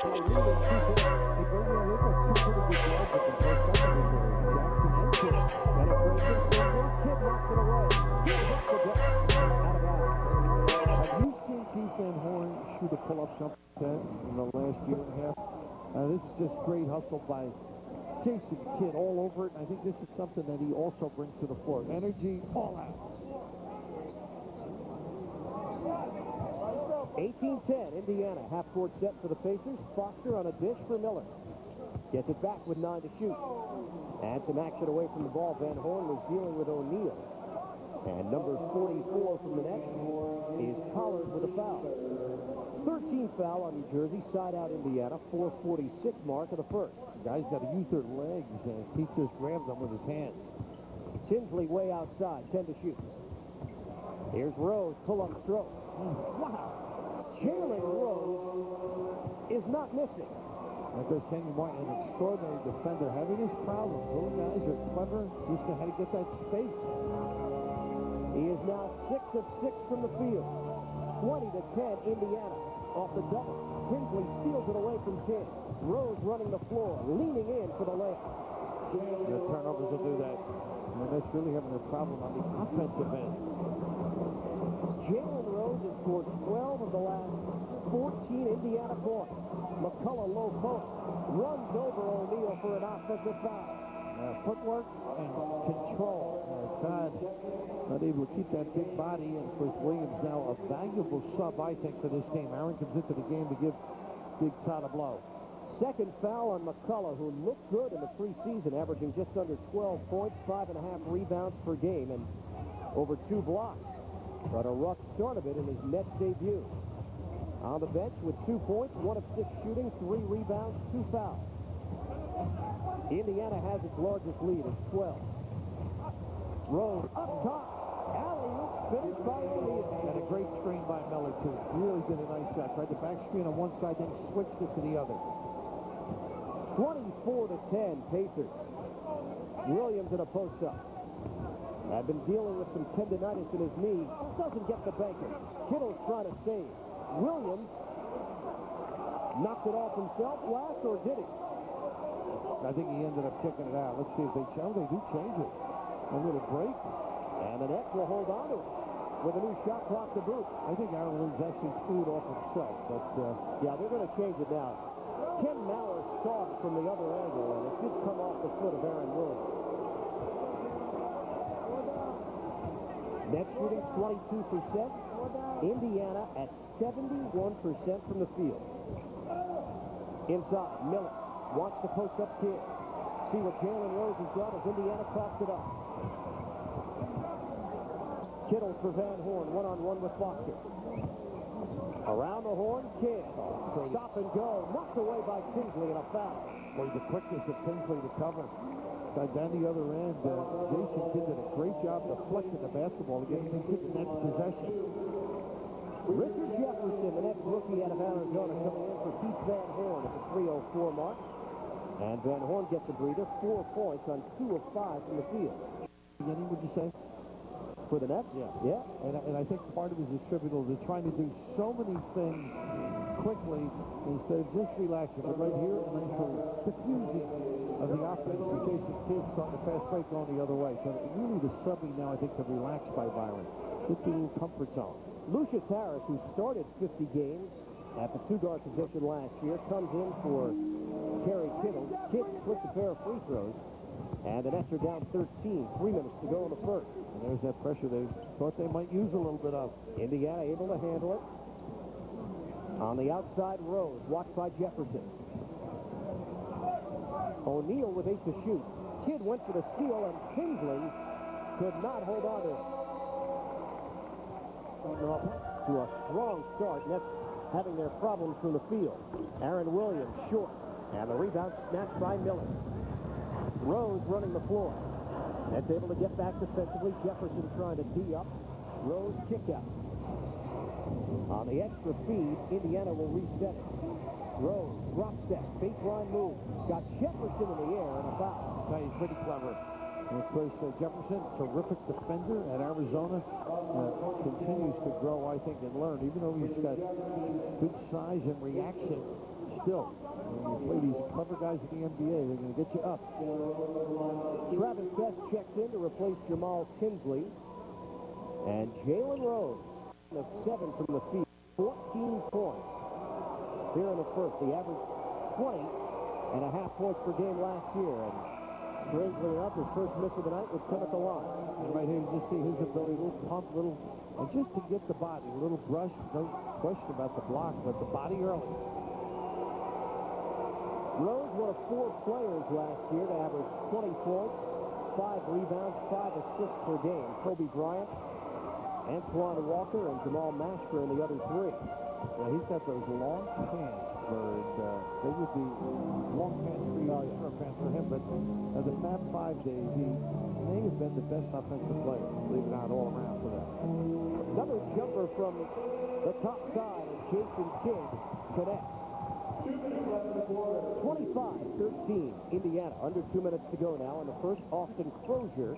They bring in two pretty good guards that can play secondary. Jackson and Kidd. Penetration, Kidd knocks it away. Kidd hits the deck. Out of bounds. Have you seen Keith Van Horn shoot a pull-up jump in the last year and a half? This is just great hustle by Jason Kidd all over it. I think this is something that he also brings to the floor. Energy all out. 18-10, Indiana. Half-court set for the Pacers. Foster on a dish for Miller. Gets it back with 9 to shoot. And some action away from the ball. Van Horn was dealing with O'Neal. And number 44 from the Nets is Pollard with a foul. 13th foul on New Jersey. Side out Indiana. 4:46 mark of the first. Guys got to use their legs. Keith just grabs them with his hands. Tinsley way outside. 10 to shoot. Here's Rose. Pull-up stroke. Wow. Jalen Rose is not missing. Because Kenny Martin, an extraordinary defender, having his problems. Little guys are clever, just know how to get that space. He is now 6 of 6 from the field. 20 to 10, Indiana off the double. Tinsley steals it away from Kidd. Rose running the floor, leaning in for the layup. The turnovers will do that. And that's really having a problem on the offensive end. Jalen Rose has scored 12 of the last 14 Indiana points. McCullough low post. Runs over O'Neal for an offensive foul. Footwork and control. Todd not able to keep that big body. And of course, Williams now a valuable sub, I think, for this game. Aaron comes into the game to give Big Todd a blow. Second foul on McCullough, who looked good in the preseason, averaging just under 12 points, 5.5 rebounds per game, and over 2 blocks. But a rough start of it in his Nets debut. On the bench with 2 points, 1 of 6 shooting, 3 rebounds, 2 fouls. Indiana has its largest lead at 12. Rose up top. Alley-oop finished by O'Neal. And a great screen by Miller, too. Really did a nice job. Tried the back screen on one side, then switched it to the other. 24 to 10, Pacers. Williams in a post-up. Had been dealing with some tendonitis in his knee. Doesn't get the banker. Kittle's trying to save. Williams knocked it off himself last, or did he? I think he ended up kicking it out. Let's see if they change. They do change it. A little break. And the Nets will hold on to it with a new shot clock to boot. I think Aaron Williams actually threw it off himself. But yeah, they're going to change it now. Ken Mauer saw it from the other angle, and it did come off the foot of Aaron Williams. Nets shooting 22%. Indiana at 71% from the field. Inside, Miller wants to post up Kidd. See what Jalen Rose has done as Indiana coughs it up. Kittle for Van Horn, one-on-one with Foster. Around the horn, Kidd. Stop and go. Knocked away by Tinsley and a foul. boy, the quickness of Tinsley to cover. Down the other end, Jason Kidd did a great job deflecting the basketball to get him into the next possession. Richard Jefferson, the next rookie out of Arizona, coming in for Keith Van Horn at the 3:04 mark. And Van Horn gets a breather, 4 points on 2 of 5 from the field. Beginning, would you say? For the Nets? Yeah. And I think part of it is attributable to trying to do so many things quickly instead of just relaxing. But right here, a nice little diffusing of the offense. Jason Kidd starting the fast break going the other way. So really the subbing now, I think, to relax by Byron. Get the little comfort zone. Lucius Harris, who started 50 games at the two-guard position last year, comes in for Kerry Kittle. Kidd splits a pair of free throws. And the Nets are down 13. 3 minutes to go in the first. And there's that pressure they thought they might use a little bit of. Indiana able to handle it. On the outside, Rose, watched by Jefferson. O'Neal with 8 to shoot. Kidd went for the steal, and Tinsley could not hold on to it. To a strong start. Nets having their problems from the field. Aaron Williams short. And the rebound snatched by Miller. Rose running the floor. Nets able to get back defensively. Jefferson trying to tee up. Rose kick out. On the extra feed, Indiana will reset it. Rose, drop step, baseline move. Got Jefferson in the air and a foul. He's pretty clever. And of course, Jefferson, terrific defender at Arizona, continues to grow, I think, and learn. Even though he's got good size and reaction, still, when you play these clever guys in the NBA, they're going to get you up. Travis Best checks in to replace Jamal Tinsley. And Jalen Rose, of 7 from the field, 14 points. Here in the first, the average 20.5 points per game last year. And strangely enough, his first miss of the night was come at the line. And right here, you just see his ability, a little pump, and just to get the body, a little brush, no question about the block, but the body early. Rose, one of 4 players last year to average 20 points, 5 rebounds, 5 assists per game. Kobe Bryant, Antoine Walker, and Jamal Mashburn, the other 3. Yeah, he's got those long pants, Bird. They would be long pants for you, short pants for him, but the Fab 5 days, he may have been the best offensive player, believe it or not, all around for them. Another jumper from the top side, and Jason Kidd connects. 25-13, Indiana. Under 2 minutes to go now in the first. Austin Crozier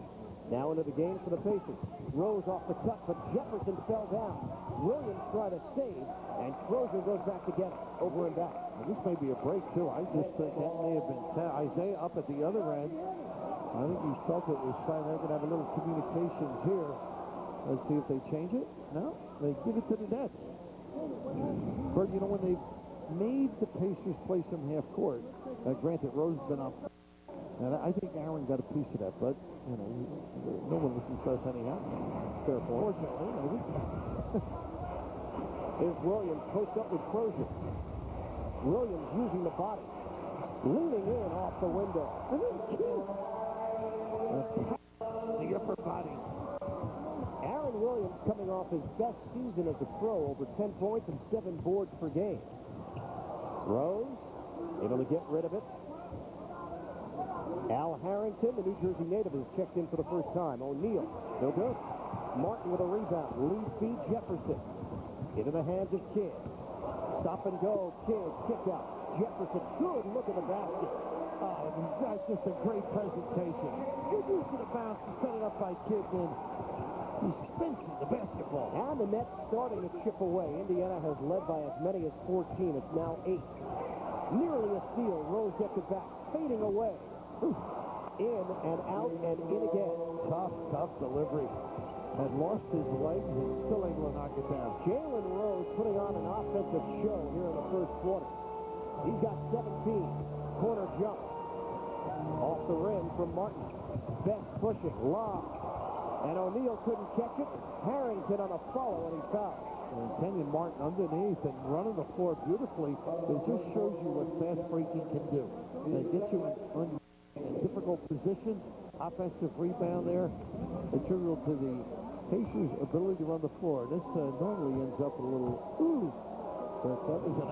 now into the game for the Pacers. Rose off the cut, but Jefferson fell down. Williams tried to save, and Crozier goes back to get it, over and back. And this may be a break, too. I just think that may have been Isaiah up at the other end. I think he felt it was fine. They're going to have a little communications here. Let's see if they change it. No, they give it to the Nets. But, you know, when they made the Pacers play some half court, granted, Rose has been up. And I think Aaron got a piece of that, but, you know, no one listens to us anyhow. Fair point. Fortunately, maybe. Here's Williams, post up with Crozier. Williams using the body. Leaning in off the window. And then kiss. The upper body. Aaron Williams coming off his best season as a pro, over 10 points and 7 boards per game. Rose, able to get rid of it. Al Harrington, the New Jersey native, has checked in for the first time. O'Neal, no good. Martin with a rebound. Lead feed Jefferson. Into the hands of Kidd. Stop and go. Kidd, kick out. Jefferson, good look at the basket. Oh, that's just a great presentation. Good use of the bounce to set it up by Kidd, then he spins the basketball. And the Nets starting to chip away. Indiana has led by as many as 14. It's now 8. Nearly a steal. Rose gets it back. Fading away. In and out and in again. Tough delivery. Had lost his legs and still able to knock it down. Jalen Rose putting on an offensive show here in the first quarter. He's got 17. Corner jump. Off the rim from Martin. Best pushing. Lob. And O'Neal couldn't catch it. Harrington on a follow, and he fouled. And Kenyon Martin underneath and running the floor beautifully. It just shows you what fast breaking can do. They get you in difficult positions. Offensive rebound there. Attributable to the Pacers' ability to run the floor. This normally ends up with a little ooh. But that was an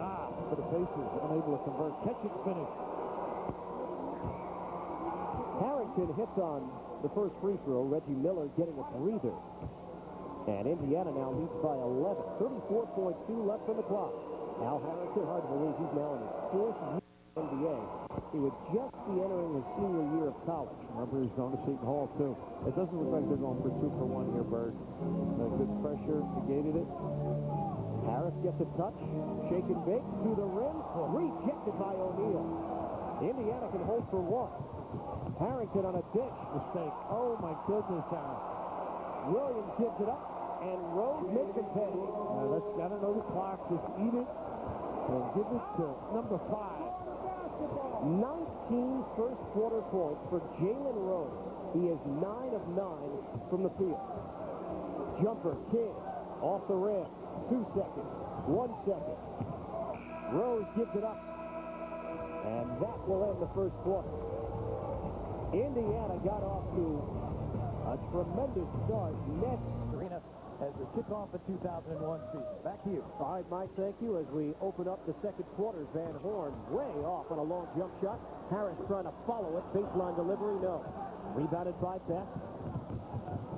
for the Pacers. Unable to convert. Catch and finish. Harrington hits on the first free throw. Reggie Miller getting a breather. And Indiana now leads by 11. 34.2 left on the clock. Al Harrington, hard to believe he's now in his 4th year in the NBA. He would just be entering his senior year of college. Remember, he's going to Seton Hall, too. It doesn't look like they're going for 2 for 1 here, Bird. Good pressure, negated it. Harris gets a touch. Shake and bake to the rim. Rejected by O'Neal. Indiana can hold for 1. Harrington on a dish. Mistake. Oh, my goodness, Aaron. Williams gives it up, and Rose makes it pay. Now, that's got to know the clock. Just eat it and give it to number 5. 19 first quarter points for Jalen Rose. He is 9 of 9 from the field. Jumper, Kidd, off the rim. 2 seconds. 1 second. Rose gives it up. And that will end the first quarter. Indiana got off to a tremendous start. Nets Arena as the kickoff of 2001 season. Back to you. All right, Mike, thank you. As we open up the second quarter, Van Horn way off on a long jump shot. Harris trying to follow it. Baseline delivery, no. Rebounded by Best.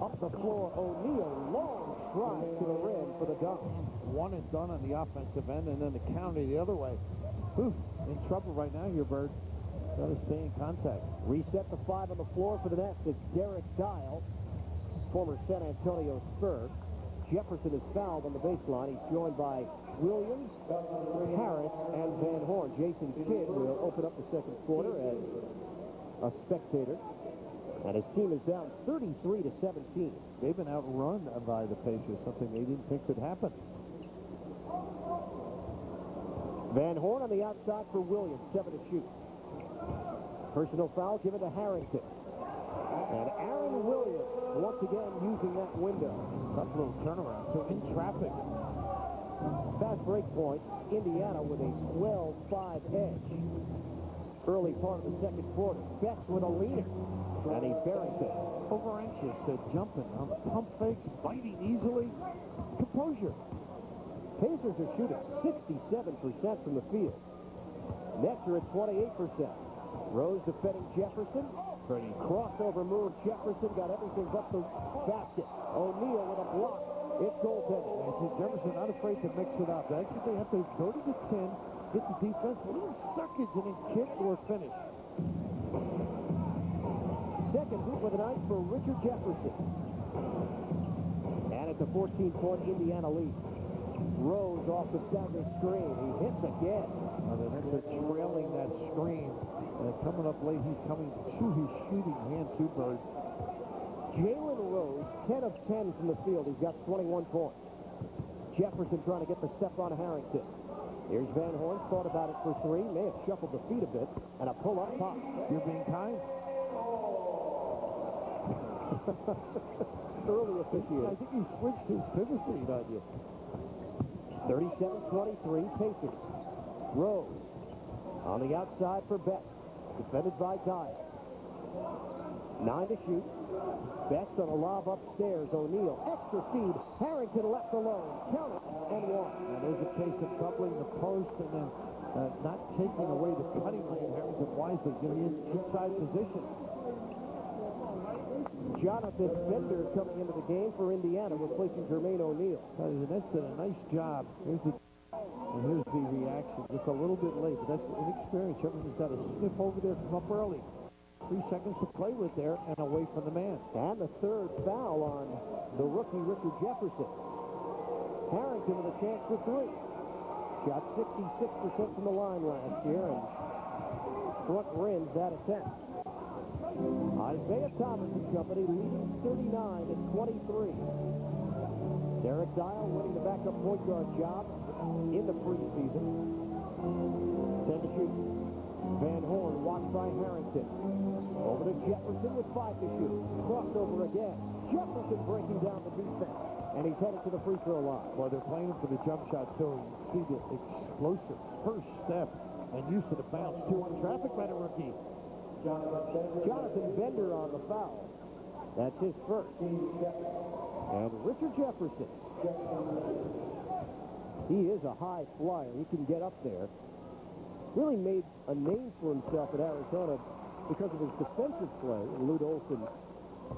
Up the floor, O'Neal. Long stride to the rim for the dunk. One and done on the offensive end, and then the counter the other way. Whew, in trouble right now here, Bird. Got to stay in contact. Reset the 5 on the floor for the Nets. It's Derek Dial, former San Antonio Spur. Jefferson is fouled on the baseline. He's joined by Williams, Harris, and Van Horn. Jason Kidd will open up the second quarter as a spectator. And his team is down 33-17. They've been outrun by the Pacers, something they didn't think could happen. Van Horn on the outside for Williams, 7 to shoot. Personal foul given to Harrington. And Aaron Williams, once again, using that window. Tough little turnaround. So in traffic. Fast break points, Indiana with a 12-5 edge. Early part of the second quarter. Betts with a leaner. And he buries it. Over anxious, jumping on the pump fakes, biting easily. Composure. Pacers are shooting 67% from the field. Nets are at 28%. Rose defending Jefferson. Pretty Crossover move. Jefferson got everything but the basket. O'Neal with a block. It's goaltending. And see, Jefferson not afraid to mix it up. Actually, they have to go to the 10, get the defense, a little suckage, and then kick or finish. Second hoop of the night for Richard Jefferson. And it's a 14-point Indiana lead. Rose off the stagger screen. He hits again. The Nets are trailing that screen. Coming up late, he's coming to his shooting hand, too, Bird. Jalen Rose, 10 of 10 from the field. He's got 21 points. Jefferson trying to get the step on Harrington. Here's Van Horn. Thought about it for three. May have shuffled the feet a bit. And a pull-up pop. You're being kind. Early officiating. I think he switched his pivot feed on you. 37-23 Pacers. Rose on the outside for Betts. Defended by Dyer. 9 to shoot. Betts on a lob upstairs. O'Neal. Extra feed. Harrington left alone. Count it and one. And there's a case of doubling the post and then not taking away the cutting lane. Harrington wisely getting inside position. Jonathan Bender coming into the game for Indiana, replacing Jermaine O'Neal. The Nets did a nice job. Here's the reaction. Just a little bit late, but that's inexperience. Everyone's got to sniff over there, come up early. 3 seconds to play with there and away from the man. And the third foul on the rookie Richard Jefferson. Harrington with a chance for three. Shot 66% from the line last year and front rims that attempt. Isaiah Thomas and company leading 39-23. Derek Dial winning the backup point guard job in the preseason. 10 to shoot. Van Horn watched by Harrington. Over to Jefferson with 5 to shoot. Crossover again. Jefferson breaking down the defense. And he's headed to the free throw line. Well, they're playing him for the jump shot, too. You see the explosive first step and use of the bounce, too, on traffic by the rookie. Jonathan Bender on the foul. That's his first. And Richard Jefferson. He is a high flyer. He can get up there. Really made a name for himself at Arizona because of his defensive play. And Lute Olson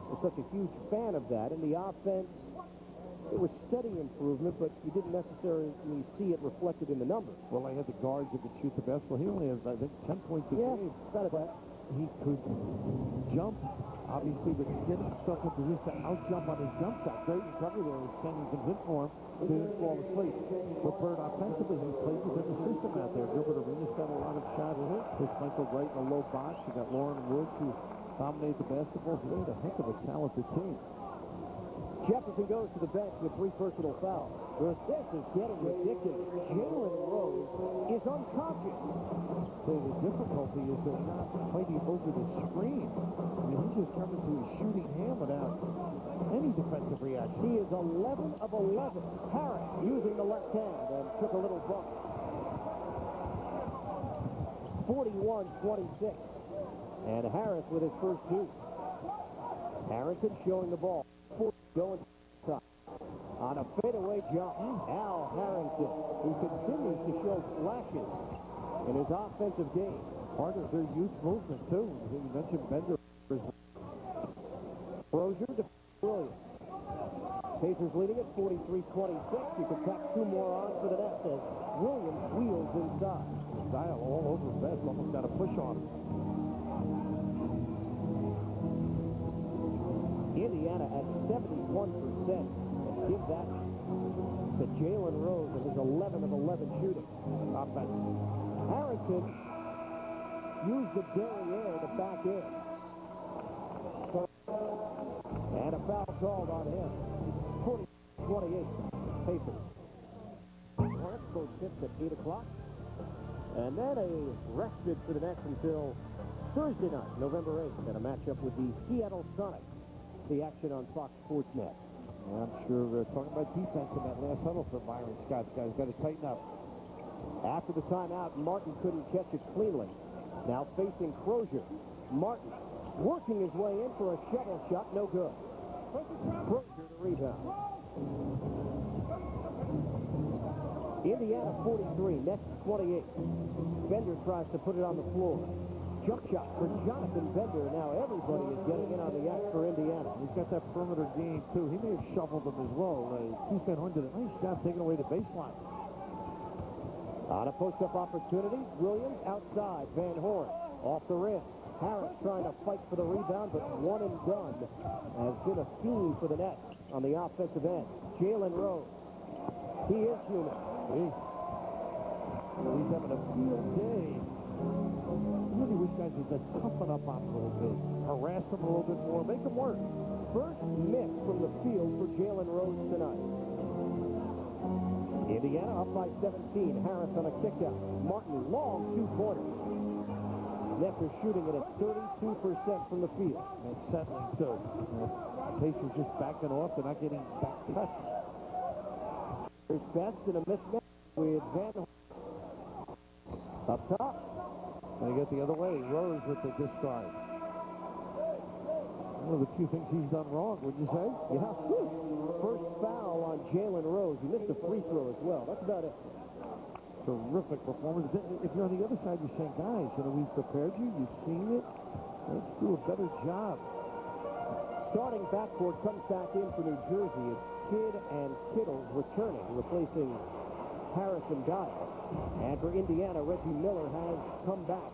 was such a huge fan of that. In the offense, it was steady improvement, but you didn't necessarily see it reflected in the numbers. Well, they had the guards who could shoot the best. Well, he only has, I think, 10 points a game. About that. He could jump, obviously, but get himself in position to out-jump on his jump shot. Great recovery there. Kenyon comes in for him. Didn't fall asleep. But Bird, offensively, he played within the system out there. Gilbert Arenas got a lot of shots. There's Michael Wright in a low box. You got Lauren Woods, who dominated the basketball. So they had a heck of a talented team. Jefferson goes to the bench with 3 personal fouls. This is getting ridiculous. Jalen Rose is unconscious. So the difficulty is they're not fighting over the screen. I mean, he's just coming to his shooting hand without any defensive reaction. He is 11 of 11. Harris using the left hand and took a little bump. 41-26. And Harris with his first deuce. Harrington showing the ball. Going top. On a fadeaway jump. Al Harrington, who continues to show flashes in his offensive game. Part of their youth movement, too. You mentioned Bender. Rozier to Williams. Pacers leading at 43-26. You can tack 2 more on for the Nets as Williams wheels inside. Dial all over Betts. Almost got a push on him. Indiana at 71%. And give that to Jalen Rose and his 11 of 11 shooting. Offense. Harrington used the derriere to back in. And a foul called on him. 40-28. Pacers. Hornets both tipped at 8 o'clock. And then a rested for the Nets until Thursday night, November 8th, and a matchup with the Seattle Sonics. The action on Fox Sports Net. Yeah, I'm sure talking about defense in that last huddle for Byron Scott's guys got to tighten up. After the timeout, Martin couldn't catch it cleanly. Now facing Crozier. Martin working his way in for a shovel shot, no good. Crozier the rebound. Indiana 43, Nets 28. Bender tries to put it on the floor. Jump shot for Jonathan Bender. Now everybody is getting in on the act for Indiana. He's got that perimeter game, too. He may have shoveled them as well. Keith Van Horn did a nice job taking away the baseline. On a post-up opportunity, Williams outside. Van Horn off the rim. Harris trying to fight for the rebound, but one and done has been a theme for the Nets on the offensive end. Jalen Rose. He is human. He's having a field day. I really wish guys would just toughen up on him a little bit. Harass him a little bit more. Make him work. First miss from the field for Jalen Rose tonight. Indiana up by 17. Harris on a kick-out. Martin, long two-pointers. Nets are shooting it at 32% from the field. And settling, too. Pacers just backing off. They're not getting back cuts. There's Best in a mismatch with Van Horn. Up top. And they get the other way. Rose with the discard. One of the few things he's done wrong, wouldn't you say? Yeah. First foul on Jalen Rose. He missed a free throw as well. That's about it. Terrific performance. If you're on the other side, you're saying, guys, we've prepared you. You've seen it. Let's do a better job. Starting backcourt comes back in for New Jersey. It's Kidd and Kittle returning, replacing Harris and Dial. And for Indiana, Reggie Miller has come back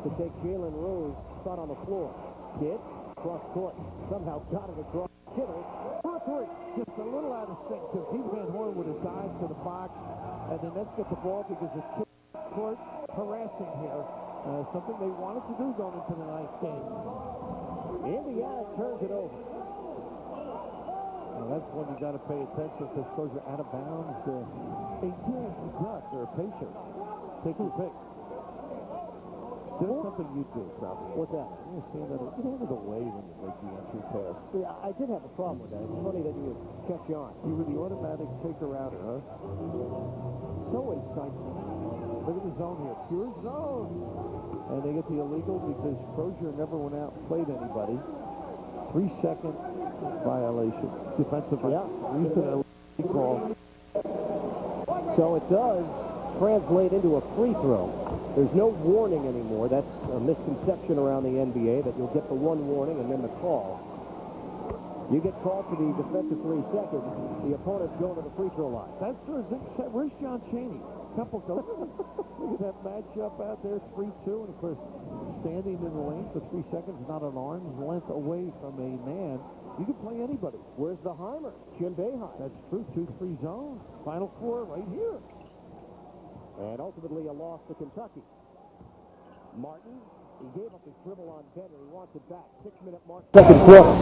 to take Jalen Rose's spot on the floor. Kidd, cross court, somehow got it across. Kittle for a three. Just a little out of sync, because Keith Van Horn would have dived to the box, and the Nets get the ball because it's court harassing here. Something they wanted to do going into the ninth game. Indiana turns it over. Well, that's when you got to pay attention because those are out of bounds. They're a pacer. Take your pick. There's something you do, probably. What's that? You stand out of the way when you make the entry pass. Yeah, I did have a problem with that. It's funny that you catch on. You were the automatic taker-outer, huh? So insightful. Look at the zone here. Pure zone. And they get the illegal because Crozier never went out and played anybody. 3-second violation. Defensive. Yeah. Used an illegal call. So it does translate into a free throw. There's no warning anymore. That's a misconception around the NBA that you'll get the one warning and then the call. You get called for the defensive 3 seconds, the opponent's going to the free throw line. That's where's John Chaney? Temple coach. Look at that matchup out there, 3-2, and of course, standing in the lane for 3 seconds, not an arm's length away from a man. You can play anybody. Where's the Heimer? Jim Boeheim. That's true. 2-3 zone. Final four right here. And ultimately a loss to Kentucky. Martin, he gave up his dribble on Bender. He wants it back. 6-minute mark. Second quarter.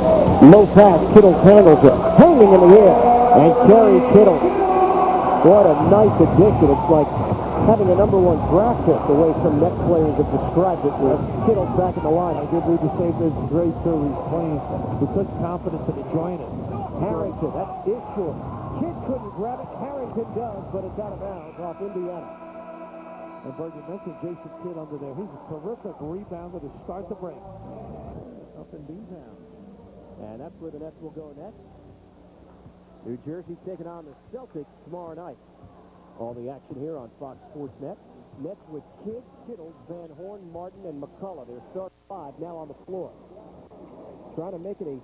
Low pass. Kittle tangles it. Hanging in the air. And Kerry Kittle. What a nice addition. It's like having a #1 draft pick, the way some Nets players have described it. With Kittle back in the line. I did read the same thing. Great, too. He's playing with such confidence and enjoying it. Harrington, that is short. Kidd couldn't grab it. Harrington does, but it's out of bounds off Indiana. And Bergen mentioned Jason Kidd under there. He's a terrific rebounder to start the break. Up and down. And that's where the Nets will go next. New Jersey taking on the Celtics tomorrow night. All the action here on Fox Sports Net. Nets with Kidd, Kittle, Van Horn, Martin, and McCullough. Their start 5 now on the floor. Trying to make it a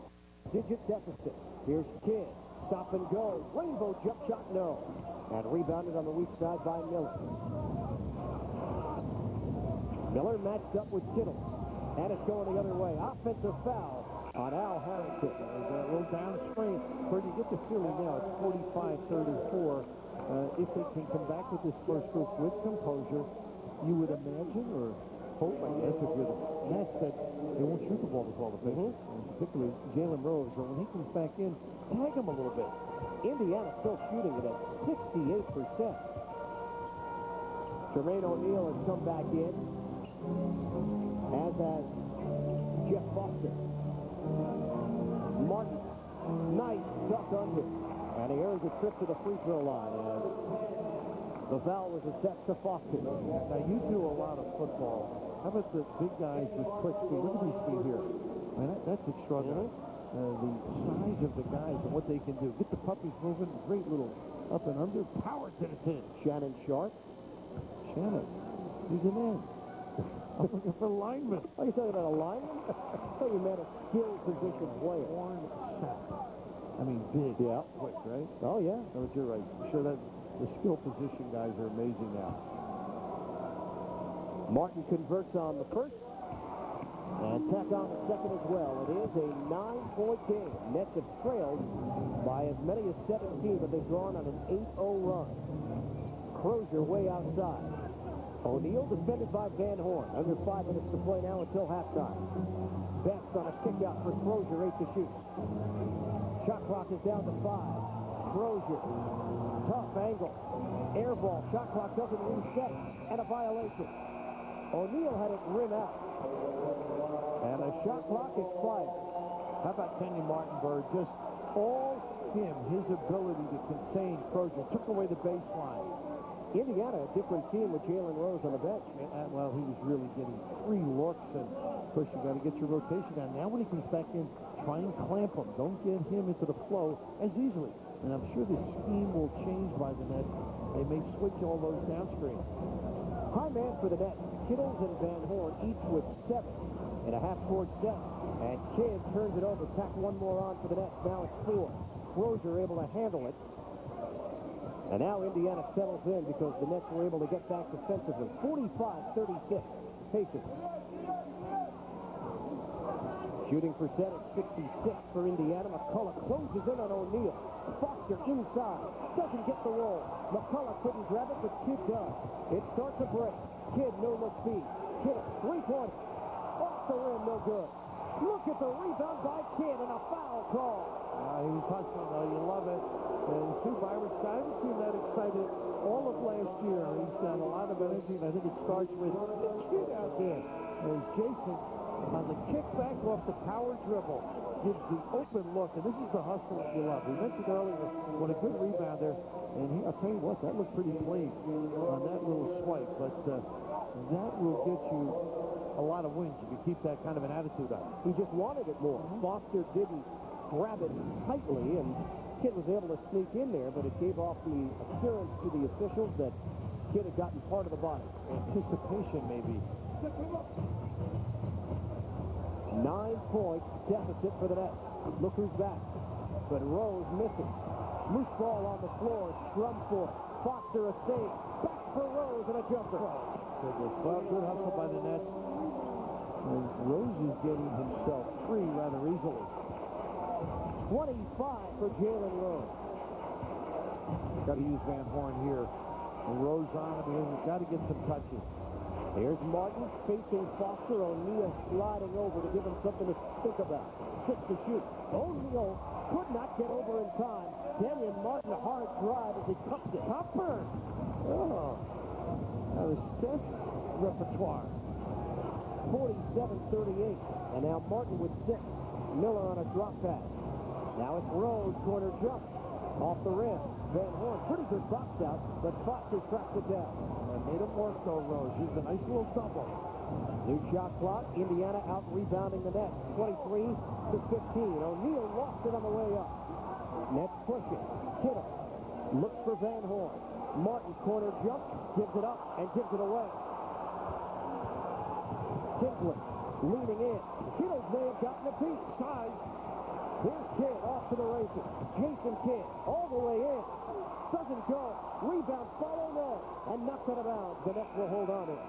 digit deficit. Here's Kidd. Stop and go. Rainbow jump shot, no. And rebounded on the weak side by Miller. Miller matched up with Kittle. And it's going the other way. Offensive foul on Al Harrington. There's a little downstream where you get the feeling now it's 45-34. If they can come back with this first group with composure, you would imagine or hope, I guess, if you're the Nets, that they won't shoot the ball to qualification. And particularly Jalen Rose, but when he comes back in, tag him a little bit. Indiana still shooting it at 68%. Jermaine O'Neal has come back in, as has Jeff Foster. Martin, nice duck under. And he earns a trip to the free throw line. And the foul was assessed to Foster. Now, you do a lot of football. How about the big guys with quick speed? Look at his speed here. Man, that's extraordinary. The size of the guys and what they can do. Get the puppies moving. Great little up and under. Power to the pin. Shannon Sharp. Shannon. He's an end. I'm looking for lineman. Are you talking about a lineman? I thought you meant a skilled position player. Warren Sapp. I mean, big. Yeah. Quick, right? Oh, yeah. No, but you're right. I'm sure that the skill position guys are amazing now. Martin converts on the first. And tack on the second as well. It is a 9-point game. Nets have trailed by as many as 17, but they've gone on an 8-0 run. Crozier way outside. O'Neal defended by Van Horn. Under 5 minutes to play now until halftime. Best on a kick out for Crozier, 8 to shoot. Shot clock is down to 5. Crozier. Tough angle. Air ball. Shot clock doesn't reset. And a violation. O'Neal had it rim out. And the shot clock expired. How about Kenny Martinberg? Just all him, his ability to contain Crozier. Took away the baseline. Indiana, a different team with Jalen Rose on the bench. Well, he was really getting free looks, and of course you got to get your rotation down. Now when he comes back in, try and clamp him. Don't get him into the flow as easily. And I'm sure the scheme will change by the Nets. They may switch all those downstream. High man for the Nets. Kittles and Van Horn each with 7 in a half-court set. And Kidd turns it over. Tack one more on for the Nets. Now it's 4. Crozier able to handle it. And now Indiana settles in because the Nets were able to get back defensively. 45-36. Pacers. Shooting percentage 66 for Indiana. McCullough closes in on O'Neal. Foster inside. Doesn't get the roll. McCullough couldn't grab it, but Kidd does. It starts a break. Kidd no-look feed. Kidd, 3-pointer. Off the rim, no good. Look at the rebound by Kidd and a foul call. He was hustling, though. You love it. And Sue Byron, I haven't seen that excited all of last year. He's got a lot of energy, and I think it starts with the kid out there. There's Jason on the kickback off the power dribble. Gives the open look, and this is the hustle that you love. We mentioned earlier what a good rebounder, and I'll tell you what, that looked pretty clean on that little swipe, but that will get you a lot of wins if you keep that kind of an attitude up. He just wanted it more. Foster didn't grab it tightly, and Kidd was able to sneak in there, but it gave off the appearance to the officials that Kidd had gotten part of the body. Anticipation, maybe. 9-point deficit for the Nets. Look who's back. But Rose misses. Loose ball on the floor. Scrum for it. Foster a save. Back for Rose and a jumper. Goodness. Well, good hustle by the Nets. And Rose is getting himself free rather easily. 25 for Jalen Rose. Got to use Van Horn here. And Rose on him. He's got to get some touches. Here's Martin facing Foster. O'Neal sliding over to give him something to think about. 6 to shoot. O'Neal could not get over in time. Damian Martin, a hard drive as he cups it. Topper! Oh. Now the Steph's repertoire. 47-38. And now Martin with 6. Miller on a drop pass. Now it's Rose, corner jump. Off the rim. Van Horn, pretty good box out, but Foster tracks it down. And made him work, though, Rose. He's a nice little double. New shot clock. Indiana out rebounding the Nets. 23-15. O'Neal lost it on the way up. Nets pushing. Kittle looks for Van Horn. Martin corner jump, gives it up and gives it away. Tinsley leaning in. Kittles may have gotten a piece. Size. Here's Kidd off to the races. Jason Kidd all the way in. Doesn't go. Rebound, follow no. And knocked out of bounds. The Nets will hold on to it.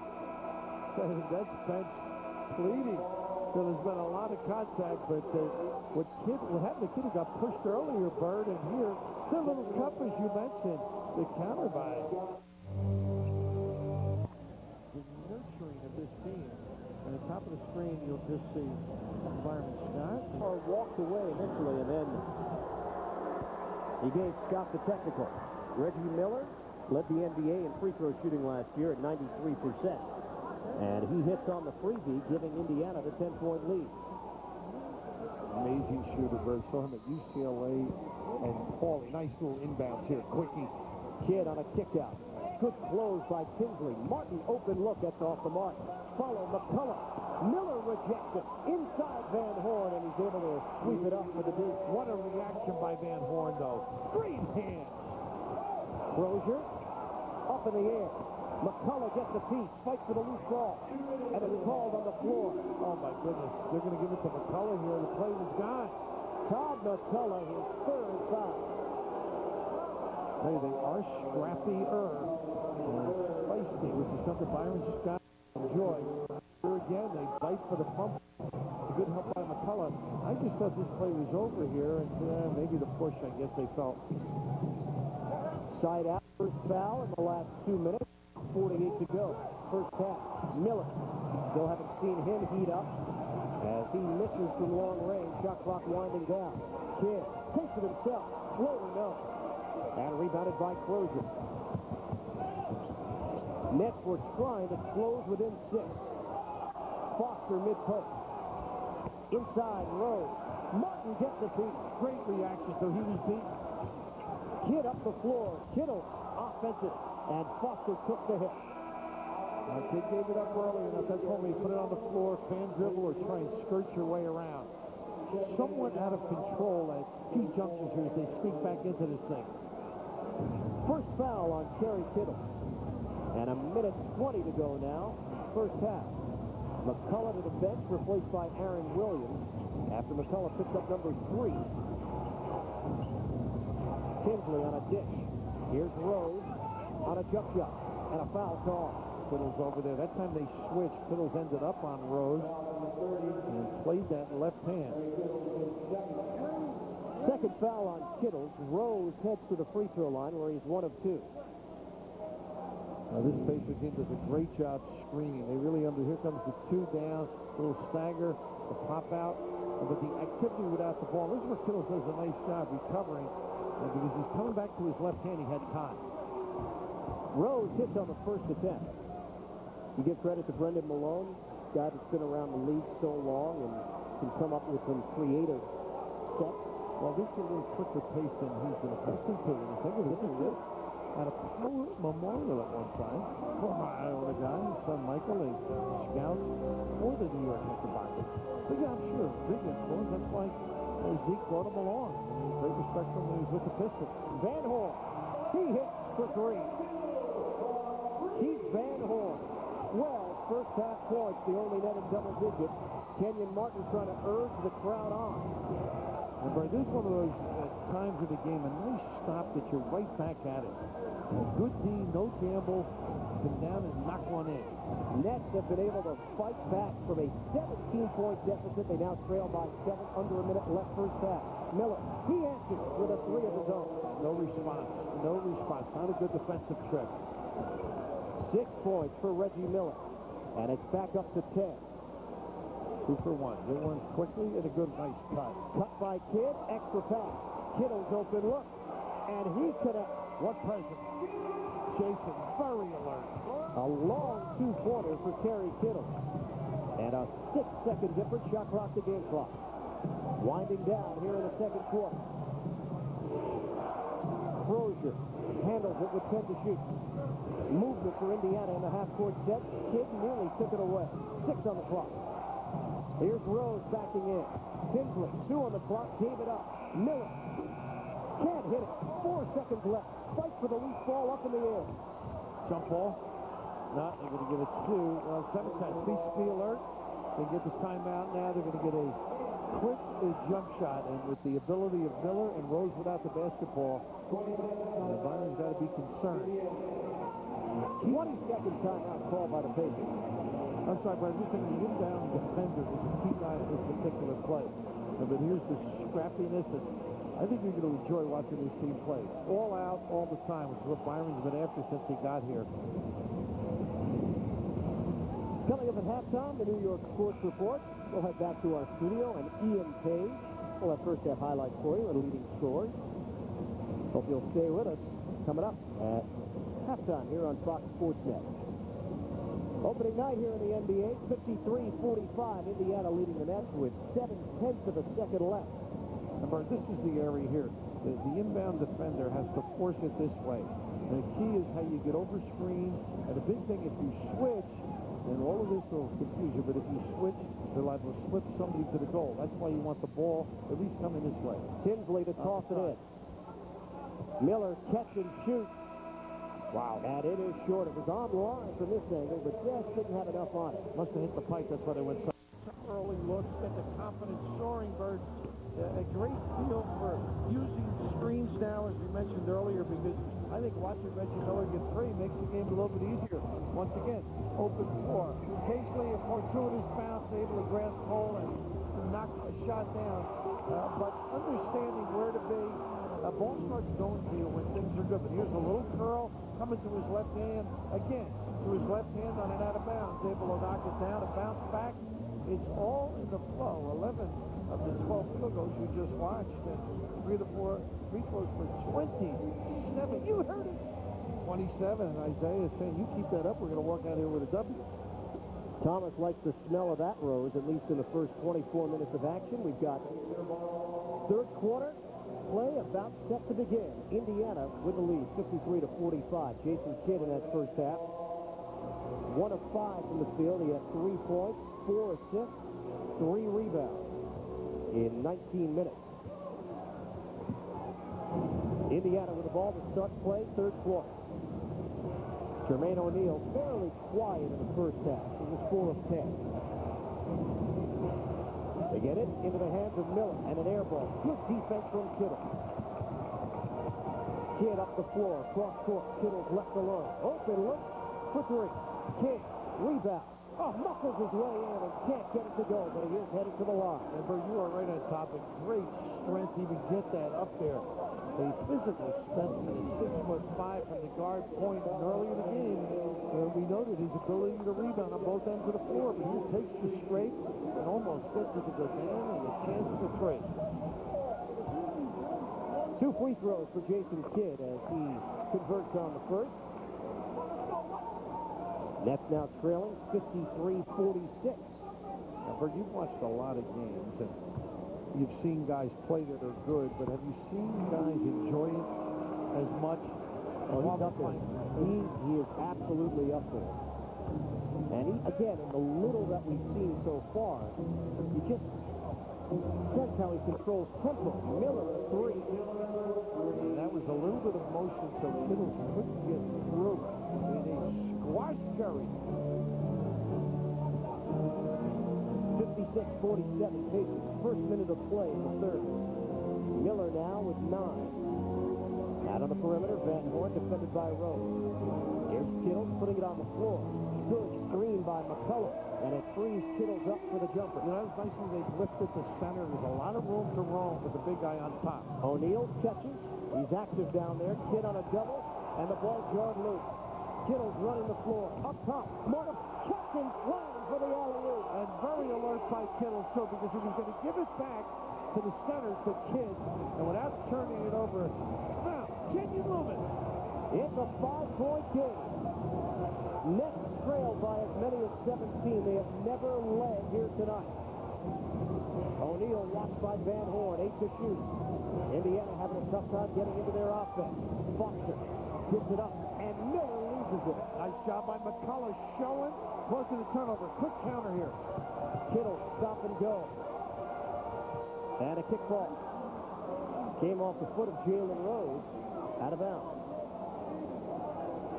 That's bench pleading. So there's been a lot of contact, but what happened to the kid who got pushed earlier, Bird, and here, the little cup, as you mentioned, the counter by the nurturing of this team. At the top of the screen, you'll just see Byron Scott. Or walked away initially, and then he gave Scott the technical. Reggie Miller led the NBA in free throw shooting last year at 93%. And he hits on the freebie, giving Indiana the 10-point lead. Amazing shooter, Bird. Saw him at UCLA. And Paulie, nice little inbounds here. Quickie. Kidd on a kick out. Good close by Tinsley. Martin, open look. That's off the mark. Follow McCullough. Miller rejects it. Inside Van Horn, and he's able to sweep it up for the deuce. What a reaction by Van Horn, though. Great hands. Crozier up in the air. McCullough gets a piece, fights for the loose ball, and it's called on the floor. Oh, my goodness. They're going to give it to McCullough here. The play was gone. Todd McCullough, his third foul. Hey, they are scrappier and feisty, which is something Byron Scott enjoys. Here again, they fight for the pump. Good help by McCullough. I just thought this play was over here, and maybe the push, I guess they felt. Side out, first foul in the last 2 minutes. 48 to go. First half. Miller. Still haven't seen him heat up as he misses from long range. Shot clock winding down. Kidd takes it himself. Floater no. And rebounded by Crozier. Nets were trying to close within 6. Foster mid-post. Inside Rose. Martin gets the piece. Great reaction, so he was beat. Kidd up the floor. Kittle offensive. And Foster took the hit. Kid gave it up early enough. That's when we put it on the floor, fan dribble, or try and skirt your way around. Somewhat out of control at key junctures here as they sneak back into this thing. First foul on Kerry Kittle. And a minute 20 to go now. First half. McCullough to the bench, replaced by Aaron Williams. After McCullough picks up number 3. Tinsley on a dish. Here's Rose on a jump shot. And a foul call. Kittle's over there. That time they switched. Kittle's ended up on Rose and played that left hand. Second foul on Kittles. Rose heads to the free throw line where he's 1 of 2. Now this Pacer team does a great job screening. They really here comes the 2 down, little stagger, the pop out, but the activity without the ball. This is where Kittle does a nice job recovering because he's coming back to his left hand. He had time. Rose hits on the first attempt. You give credit to Brendan Malone, guy that's been around the league so long and can come up with some creative sets. Well, this is a little quicker pace than he's been accustomed to. And think of this at a Power Memorial at one time. Former Iowa guy, his son Michael, a scout for the New York Knickerbockers. But yeah, I'm sure, big influence. That's why Zeke brought him along. Great respect from when he was with the Pistons. Van Horn, he hits for 3. Keith Van Horn. Well, first half points, the only net in double digits. Kenyon Martin trying to urge the crowd on. And Brad, this is one of those times of the game, a nice stop that you're right back at it. A good D, no gamble, come down and knock one in. Nets have been able to fight back from a 17-point deficit. They now trail by 7, under a minute left first half. Miller, he answers with a 3 of his own. No response. No response. Not a good defensive trip. 6 points for Reggie Miller. And it's back up to 10. 2 for 1. Good one quickly and a good nice cut. Cut by Kidd, extra pass. Kittle's open look. And he connects. What presence. Jason, very alert. A long 2-pointer for Kerry Kittle. And a 6-second difference. Shot clock to game clock. Winding down here in the second quarter. Crozier handles it with 10 to shoot. Movement for Indiana in the half-court set. Kidd nearly took it away. 6 on the clock. Here's Rose backing in. Tinsley, 2 on the clock, gave it up. Miller can't hit it. 4 seconds left. Fight for the loose ball up in the air. Jump ball. No, they're going to give it 2. 7 times. Please be alert. They get the timeout now. They're going to get a quick jump shot, and with the ability of Miller and Rose without the basketball, Byron's got to be concerned. 20-second timeout called by the Pacers. I'm sorry, but I'm just thinking the inbound defender is a key guy in this particular play. But here's the scrappiness, and I think you're going to enjoy watching this team play. All out, all the time, which is what Byron's been after since he got here. Coming up at halftime, the New York Sports Report. We'll head back to our studio, and Ian Page will have first half highlights for you and leading scores. Hope you'll stay with us. Coming up at halftime here on Fox Sports Net. Opening night here in the NBA, 53-45. Indiana leading the Nets with 7/10 of a second left. Remember, this is the area here. The inbound defender has to force it this way. And the key is how you get over screens. And the big thing, if you switch, then all of this will confuse you. But if you switch, they're liable to slip somebody to the goal. That's why you want the ball at least coming this way. Tinsley to toss it in. Miller catch and shoot. Wow, and it is short. It was on line from this angle, but just didn't have enough on it. Must have hit the pipe. That's why they went so early look at the confident soaring bird. A great feel for using screens now, as we mentioned earlier, because I think watching Reggie Miller get free makes the game a little bit easier. Once again, open floor. Occasionally a fortuitous bounce, able to grab pole and knock a shot down. But understanding where to be, ball starts going to you when things are good. But here's a little curl coming to his left hand. Again, to his left hand on an out of bounds. Able to knock it down and bounce back. It's all in the flow. 11 of the 12 field goals you just watched. And 3 of the 4 free throws for 27. You heard it. 27. And Isaiah is saying, you keep that up, we're going to walk out here with a W. Thomas likes the smell of that, Rose, at least in the first 24 minutes of action. We've got third quarter play about set to begin. Indiana with the lead, 53-45. Jason Kidd in that first half. 1 of 5 from the field. He had 3 points, 4 assists, 3 rebounds in 19 minutes. Indiana with the ball to start play, third quarter. Jermaine O'Neal fairly quiet in the first half. He was 4 of 10. They get it into the hands of Miller and an air ball. Good defense from Kittle. Kidd up the floor, cross court. Kittle's left alone. Open look for 3. Kidd rebounds. Oh, knuckles his way in and can't get it to go, but he is headed to the line. And Bert, you are right on top of great strength to even get that up there. A physical specimen at 6'5" from the guard point. And early in the game, we noted his ability to rebound on both ends of the floor. But he takes the straight and almost gets it to go down and a chance for 3. 2 free throws for Jason Kidd as he converts on the first. Nets now trailing 53-46. Now, Bert, you've watched a lot of games, and you've seen guys play that are good, but have you seen guys enjoy it as much? Oh, he's up there. He is absolutely up there. And he, again, in the little that we've seen so far, you just sense how he controls tempo. Miller at 3. And that was a little bit of motion, so Kittle couldn't get through in a squash curry. 56-47 Pacers. First minute of play in the third. Miller now with 9. Out on the perimeter, Van Horn defended by Rose. Here's Kittle putting it on the floor. Good screen by McCullough. And it frees Kittle's up for the jumper. You know, that was nice they've lifted the center. There's a lot of room to roam with the big guy on top. O'Neal catches. He's active down there. Kidd on a double. And the ball jarred loose. Kittle's running the floor. Up top. Morgan catching slam for the alley-oop. And very alert by Kittle, too, because he was going to give it back to the center, to Kidd. And without turning it over, now, can you move it? It's a 5-point game. Nets trail by as many as 17. They have never led here tonight. O'Neal watched by Van Horn, 8 to shoot. Indiana having a tough time getting into their offense. Foster gives it up, and Miller loses it. Nice job by McCullough, showing, causing the turnover. Quick counter here. Kittle stop and go. And a kick ball. Came off the foot of Jalen Rose, out of bounds.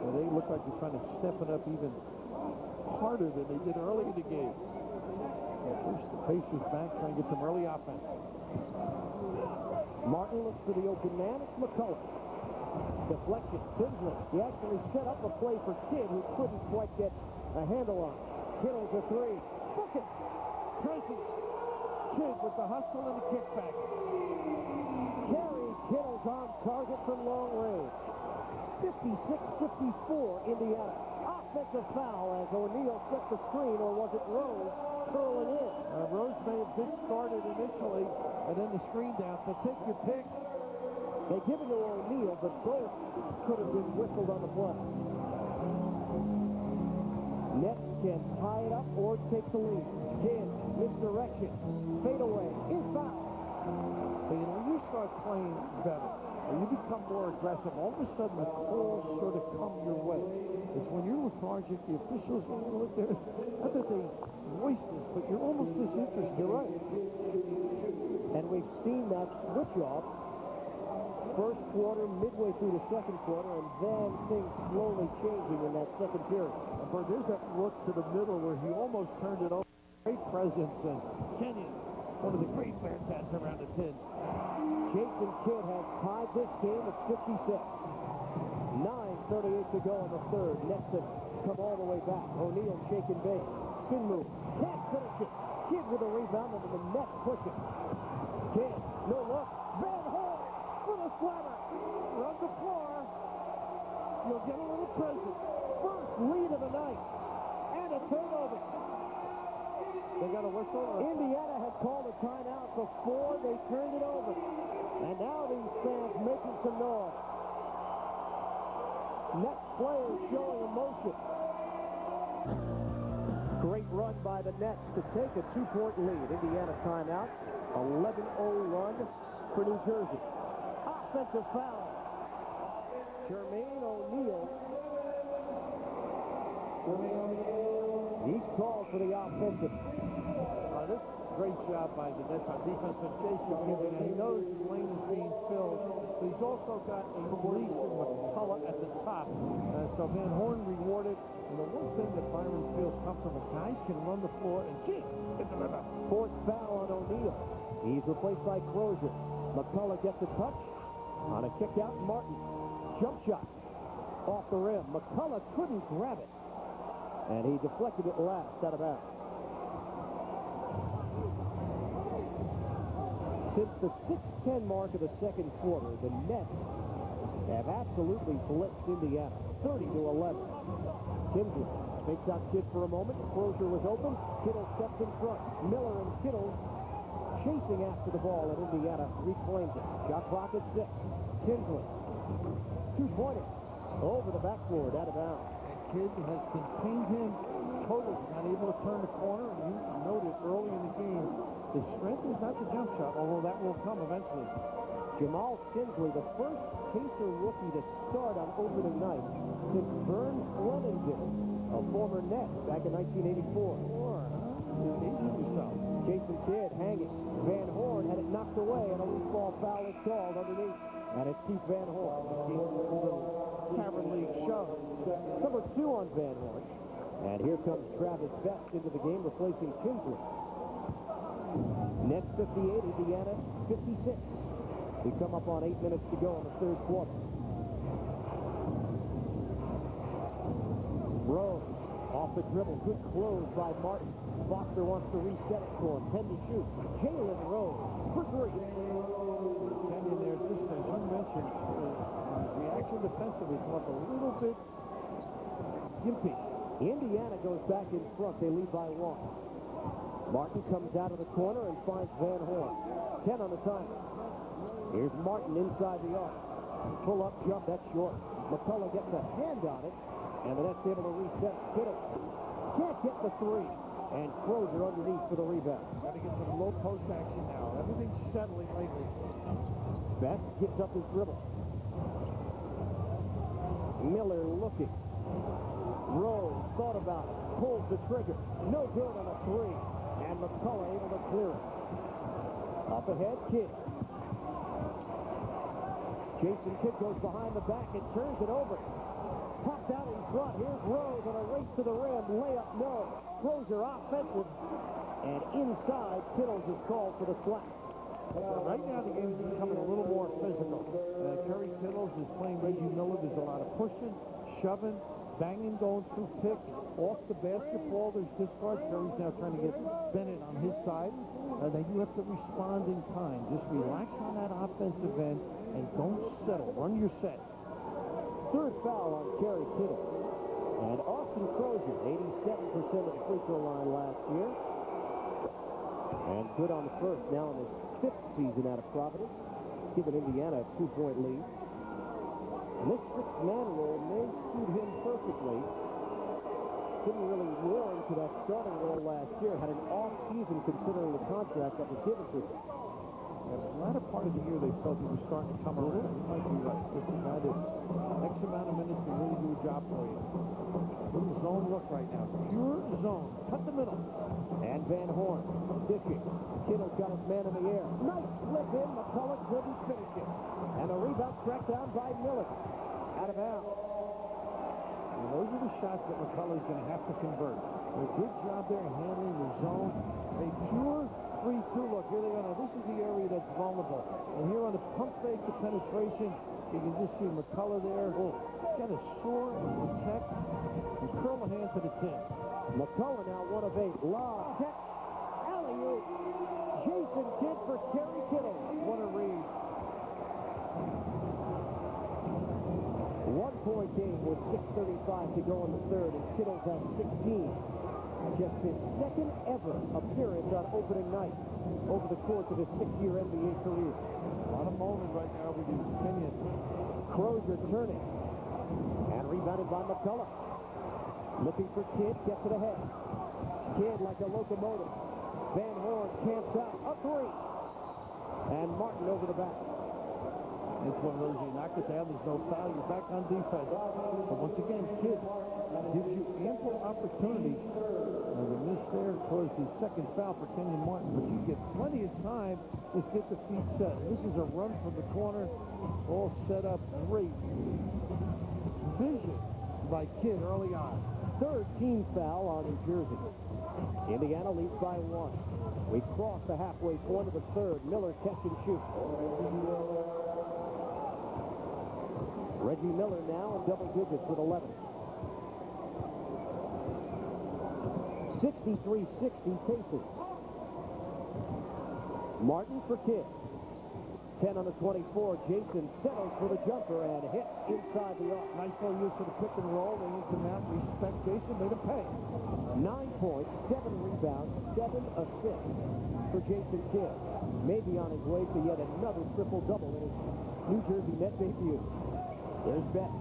Well, they look like they're trying to step it up even harder than they did early in the game. Push the Pacers back, trying to get some early offense. Martin looks for the open man. It's McCullough. Deflection. Tinsley. He actually set up a play for Kidd, who couldn't quite get a handle on it. Kittle's a three. Book it. Presence. Kidd with the hustle and the kickback. Kerry Kittle's on target from long range. 56-54, Indiana. Offensive foul as O'Neal set the screen, or was it Rose curling in? Rose may have just started initially, and then the screen down, so take your pick. They give it to O'Neal, but both could have been whistled on the play. Nets can tie it up or take the lead. Kidd, misdirection, fadeaway, is foul. But, when you start playing better, or you become more aggressive, all of a sudden the calls sort of come your way. It's when you're lethargic, the officials, look there, not that they voice this, but you're almost disinterested. You're right. And we've seen that switch off first quarter, midway through the second quarter, and then things slowly changing in that second period. But there's that look to the middle where he almost turned it over. Great presence, and Kenyon, one of the great Bearcats around the 10. Jason Kidd has tied this game at 56. 9:38 to go in the third. Nets have come all the way back. O'Neal shaking base. Spin move. Can't finish it. Kidd with a rebound, and the Nets push it. Kidd, no look. Van Horn with a slammer. Run the floor. You'll get a little presence. First lead of the night. And a turnover. They got a whistle? Indiana had called a timeout before they turned it over. And now these fans making some noise. Nets players showing emotion. Great run by the Nets to take a 2-point lead. Indiana timeout. 11-0 run for New Jersey. Offensive foul. Jermaine O'Neal. He's called for the offensive. This great job by the Nets on defense, but Jason Kidd, he knows the lane is being filled, but he's also got a release in McCullough at the top. So Van Horn rewarded. And the one thing that Byron feels comfortable, guys can run the floor and kick at the river. Fourth foul on O'Neal. He's replaced by Crozier. McCullough gets a touch on a kick out. Martin. Jump shot off the rim. McCullough couldn't grab it. And he deflected it last out of bounds. Since the 6:10 mark of the second quarter, the Nets have absolutely blitzed Indiana, 30-11. Tinsley fakes out Kidd for a moment. Crozier was open. Kittle steps in front. Miller and Kittle chasing after the ball, and Indiana reclaims it. Shot clock at 6. Tinsley, 2-pointer, over the backboard, out of bounds. Kidd has contained him totally, not able to turn the corner, and you noted early in the game, his strength is not the jump shot, although that will come eventually. Jamal Tinsley, the first Pacer rookie to start on opening night since Vern Flemington, a former Net back in 1984. You're aging yourself. Jason Kidd hanging. Van Horn had it knocked away, and a loose ball foul is called underneath. And it's Keith Van Horn. Tavern League shove. Number 2 on Van Horn. And here comes Travis Best into the game, replacing Tinsley. Nets 58, Indiana 56. We come up on 8 minutes to go in the third quarter. Rose off the dribble. Good close by Martin. Foster wants to reset it for him. 10 to shoot. Jalen Rose for 3. Kenyon there, just as you mentioned, reaction defensively come up a little bit gimpy. Indiana goes back in front. They lead by 1. Martin comes out of the corner and finds Van Horn. 10 on the timer. Here's Martin inside the arc. Pull-up jump, that's short. McCullough gets a hand on it, and the Nets able to reset. Kittle can't get the 3. And Crozier underneath for the rebound. Got to get some low post action now. Everything's settling lately. Best gives up his dribble. Miller looking. Rose thought about it. Pulls the trigger. No good on a 3. And McCullough able to clear it. Up ahead, Kidd. Jason Kidd goes behind the back and turns it over. Popped out in front. Here's Rose on a race to the rim. Layup, no. Crozier offensive. And inside, Kittles is called for the slap. Right now, the game's becoming a little more physical. Kerry Kittles is playing Reggie Miller. There's a lot of pushing, shoving, banging, going through picks. Off the basketball, there's discards. Kerry's now trying to get Bennett on his side. They do have to respond in time. Just relax on that offensive end and don't settle. Run your set. Third foul on Kerry Kittles. And Austin Crozier, 87% of the free throw line last year. And good on the first, now in his 5th season out of Providence, giving Indiana a 2-point lead. And this sixth man role may suit him perfectly. Didn't really warm to that starting role last year. Had an off season considering the contract that was given to him. And the latter part of the year, they felt he was starting to come around. You might be right. Just a guy that's X amount of minutes to really do a job for you. Little zone look right now. Pure zone. Cut the middle. And Van Horn dishing. Kittle's got his man in the air. Nice slip in. McCullough couldn't finish it. And a rebound tracked down by Miller. Out of bounds. And those are the shots that McCullough's going to have to convert. A good job there handling the zone. A pure 3-2 look. Here they go. Now, this is the area that's vulnerable. And here on the pump fake to penetration, you can just see McCullough there. Oh, got to soar and protect and curl a hand to the tin. McCullough now 1 of 8. Lob, catch, alley-oop. Jason Kidd for Kerry Kittles. What a read. 1-point game with 6:35 to go in the third, and Kittles has 16. Just his second ever appearance on opening night over the course of his 6-year NBA career. A lot of moaning right now with his opinion. Crozier turning. And rebounded by McCullough. Looking for Kidd, gets it ahead. Kidd like a locomotive. Van Horn camps out. A 3. And Martin over the back. It's one of those, you knock it down, there's no foul, you're back on defense. But once again, Kidd gives you ample opportunity. The miss there caused the second foul for Kenyon Martin, but you get plenty of time to get the feet set. This is a run from the corner, all set up. Great vision by Kidd early on. Third team foul on New Jersey. Indiana leads by 1. We cross the halfway point of the third. Miller catch and shoot. Reggie Miller now in double digits with 11. 63-60 Pacers. Martin for Kidd. 10 on the 24. Jason settles for the jumper and hits inside the arc. Nice little use of the pick and roll. They need to now respect Jason. Made him pay. 9 points, 7 rebounds, 7 assists for Jason Kidd. Maybe on his way to yet another triple-double in his New Jersey net debut. There's Bet.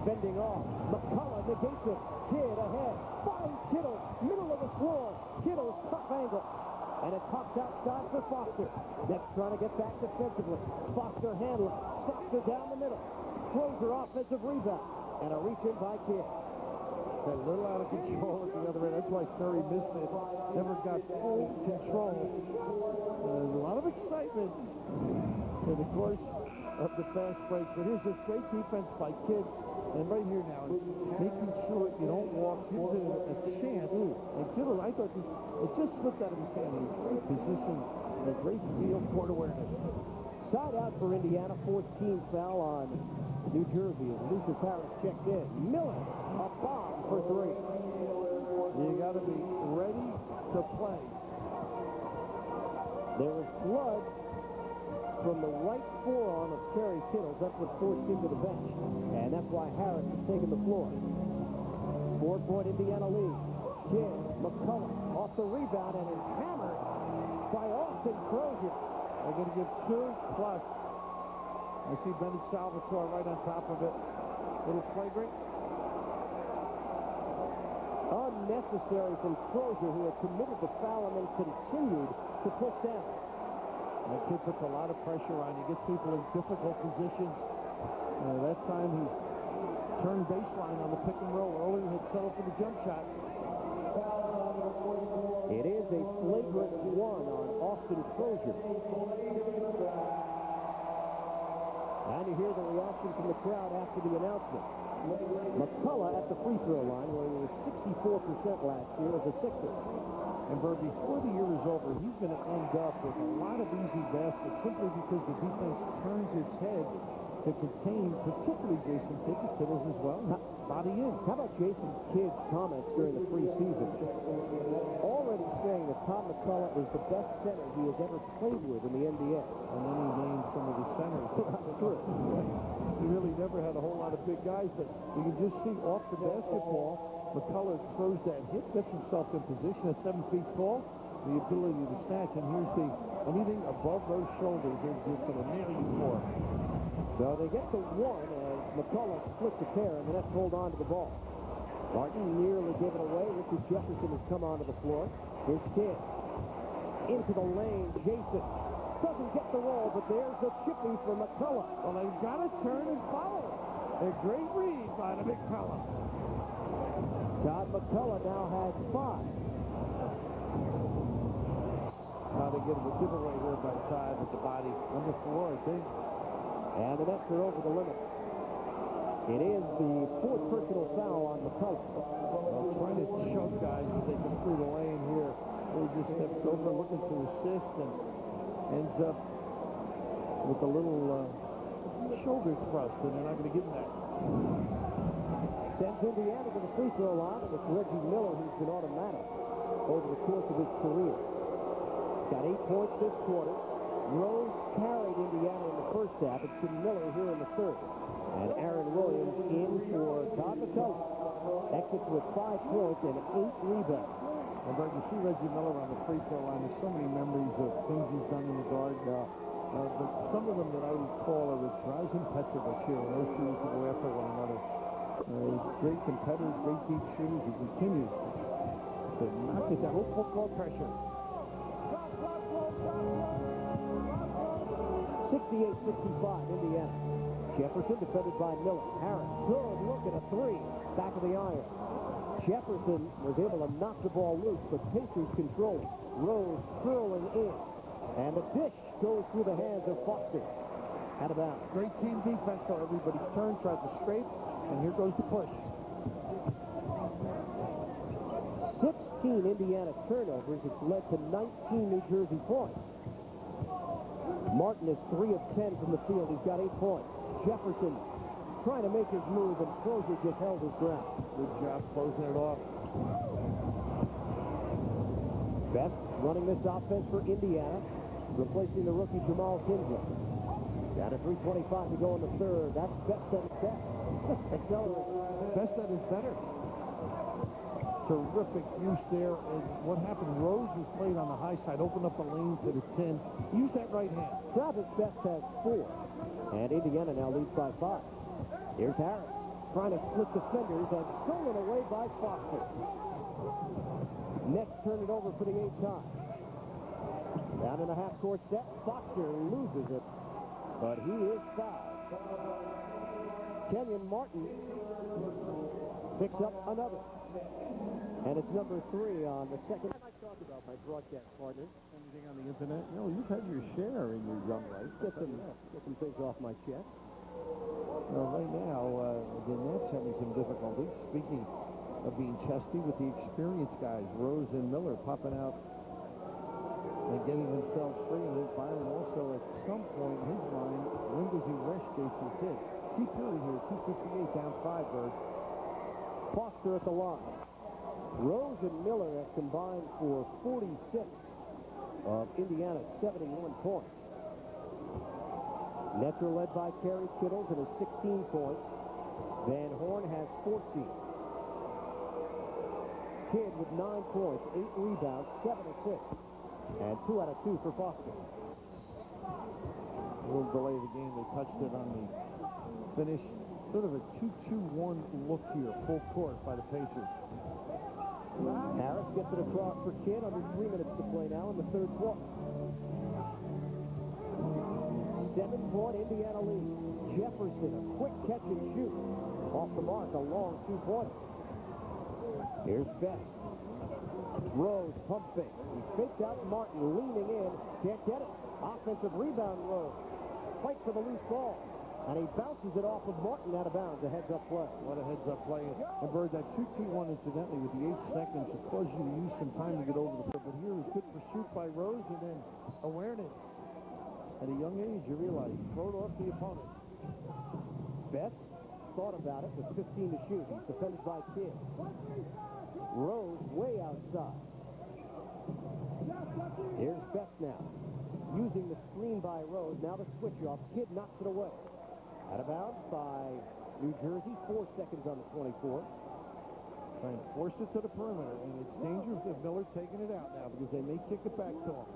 Bending off. McCullough negates it. Kidd ahead. Finds Kittle. Middle of the floor. Kittle's tough angle. And it pops outside for Foster. That's trying to get back defensively. Foster handling. Foster down the middle. Crozier offensive rebound. And a reach in by Kidd. A little out of control at the other end. That's why Curry missed it. Never got full control. There's a lot of excitement in the course of the fast break. But here's this great defense by Kidd. And right here now, making sure you don't walk into a chance. And Kittle, I thought it just slipped out of his hand. Great position, a great field court awareness. Side out for Indiana, 14th foul on New Jersey as Lucius Harris checked in. Miller, a bomb for 3. You got to be ready to play. There was blood from the right forearm of Kerry Kittles. That's what forced him to the bench. And that's why Harris is taking the floor. 4-point Indiana lead. Kidd, McCullough off the rebound and is hammered by Austin Crozier. They're going to give 2+. I see Bennett Salvatore right on top of it. Little flagrant. Unnecessary from Crozier, who had committed the foul and then continued to push down. That kid puts a lot of pressure on you. Gets people in difficult positions. That time he turned baseline on the pick and roll. Earlier had settled for the jump shot. It is a flagrant 1 on Austin Crozier. And you hear the reaction from the crowd after the announcement. McCullough at the free throw line, where he was 64% last year as a Sixer. And Bird, before the year is over, he's going to end up with a lot of easy baskets simply because the defense turns its head to contain, particularly Jason Kittles as well. Body in. How about Jason Kidd's comments during the preseason? Already saying that Tom McCullough is the best center he has ever played with in the NBA. And then he named some of the centers. That's true. He really never had a whole lot of big guys, but you can just see off the basketball, McCullough throws that hit, gets himself in position at 7 feet tall, the ability to snatch, and here's the anything above those shoulders is just going to nail you for. So they get to one as McCullough splits a pair, and the Nets hold on to the ball. Martin nearly gave it away. Richard Jefferson has come onto the floor. His kid into the lane. Jason doesn't get the roll, but there's the chippy for McCullough. Well, they've got to turn and follow. A great read by the big fella. Todd McCullough now has 5. Now they get him a giveaway here by Todd with the body. Number 4, I think. And the Nets are over the limit. It is the 4th personal foul on McCullough. Well, trying to choke guys as they come through the lane here. He just steps over looking to assist and ends up with a little shoulder thrust, and they're not going to give him that. Sends Indiana to the free throw line, and it's Reggie Miller who's been automatic over the course of his career. He's got 8 points this quarter. Rose carried Indiana in the first half. It's been Miller here in the third. And Aaron Williams in for Todd McCullough. Exits with 5 points and 8 rebounds. And Bert, you see Reggie Miller on the free throw line. There's so many memories of things he's done in the guard. But some of them that I recall are with Drazen Petrovic here. And those two used to go after one another. Great competitors, great deep shooters. He continues to knock it down. Football pressure. 68-65, Indiana. Jefferson defended by Miller. Harris, good look at a 3. Back of the iron. Jefferson was able to knock the ball loose, but Pacers control it. Rose curling in. And the dish goes through the hands of Foster. Out of bounds. Great team defense, so everybody turned, tried to scrape, and here goes the push. 16 Indiana turnovers. It's led to 19 New Jersey points. Martin is 3 of 10 from the field. He's got 8 points. Jefferson trying to make his move, and Crozier just held his ground. Good job closing it off. Best running this offense for Indiana, replacing the rookie Jamal Kinsley. Down to 3:25 to go in the third. That's best at his best. Accelerate. Best at his better. Terrific use there. And what happened, Rose was played on the high side, opened up the lane to the 10. Use that right hand. Travis Best has 4. And Indiana now leads by 5. Here's Harris trying to split defenders and stolen away by Foster. Nets turn it over for the 8th time. Down in the half-court set, Foster loses it, but he is fouled. Kenyon Martin picks up another. And it's number 3 on the second. I talk about my broadcast partners. Anything on the internet? You know, you've had your share in your young life. Get some things off my chest. Well, right now, the Nets having some difficulties. Speaking of being chesty with the experienced guys, Rose and Miller popping out and getting themselves free. And then Byron also, at some point in his mind, when does he rest Jason Kidd? Key period here, 2:58 down 5, Bird. Foster at the line. Rose and Miller have combined for 46 of Indiana's 71 points. Nets are led by Kerry Kittles and his 16 points. Van Horn has 14. Kidd with 9 points, 8 rebounds, 7 assists, and 2 out of 2 for Foster. A little delay of the game. They touched it on the finish. Sort of a 2-2-1 look here, full court by the Pacers. Harris gets it across for Kidd. Under 3 minutes to play now in the third quarter. 7-point Indiana lead. Jefferson, a quick catch and shoot. Off the mark, a long 2-pointer. Here's Best. Rose, pump fake. He faked out Martin, leaning in. Can't get it. Offensive rebound, Rose. Fight for the loose ball. And he bounces it off of Martin out of bounds. A heads-up play. What a heads-up play. And Bird, that 2-2-1, incidentally, with the 8 seconds, it caused you to use some time to get over the but here is good pursuit by Rose and then awareness. At a young age, you realize, throw it off the opponent. Betts thought about it with 15 to shoot. He's defended by Kidd. Rose way outside. Here's Betts now. Using the screen by Rose. Now the switch off. Kidd knocks it away. Out of bounds by New Jersey. 4 seconds on the 24. Trying to force it to the perimeter, and it's dangerous if Miller's taking it out now because they may kick it back to him.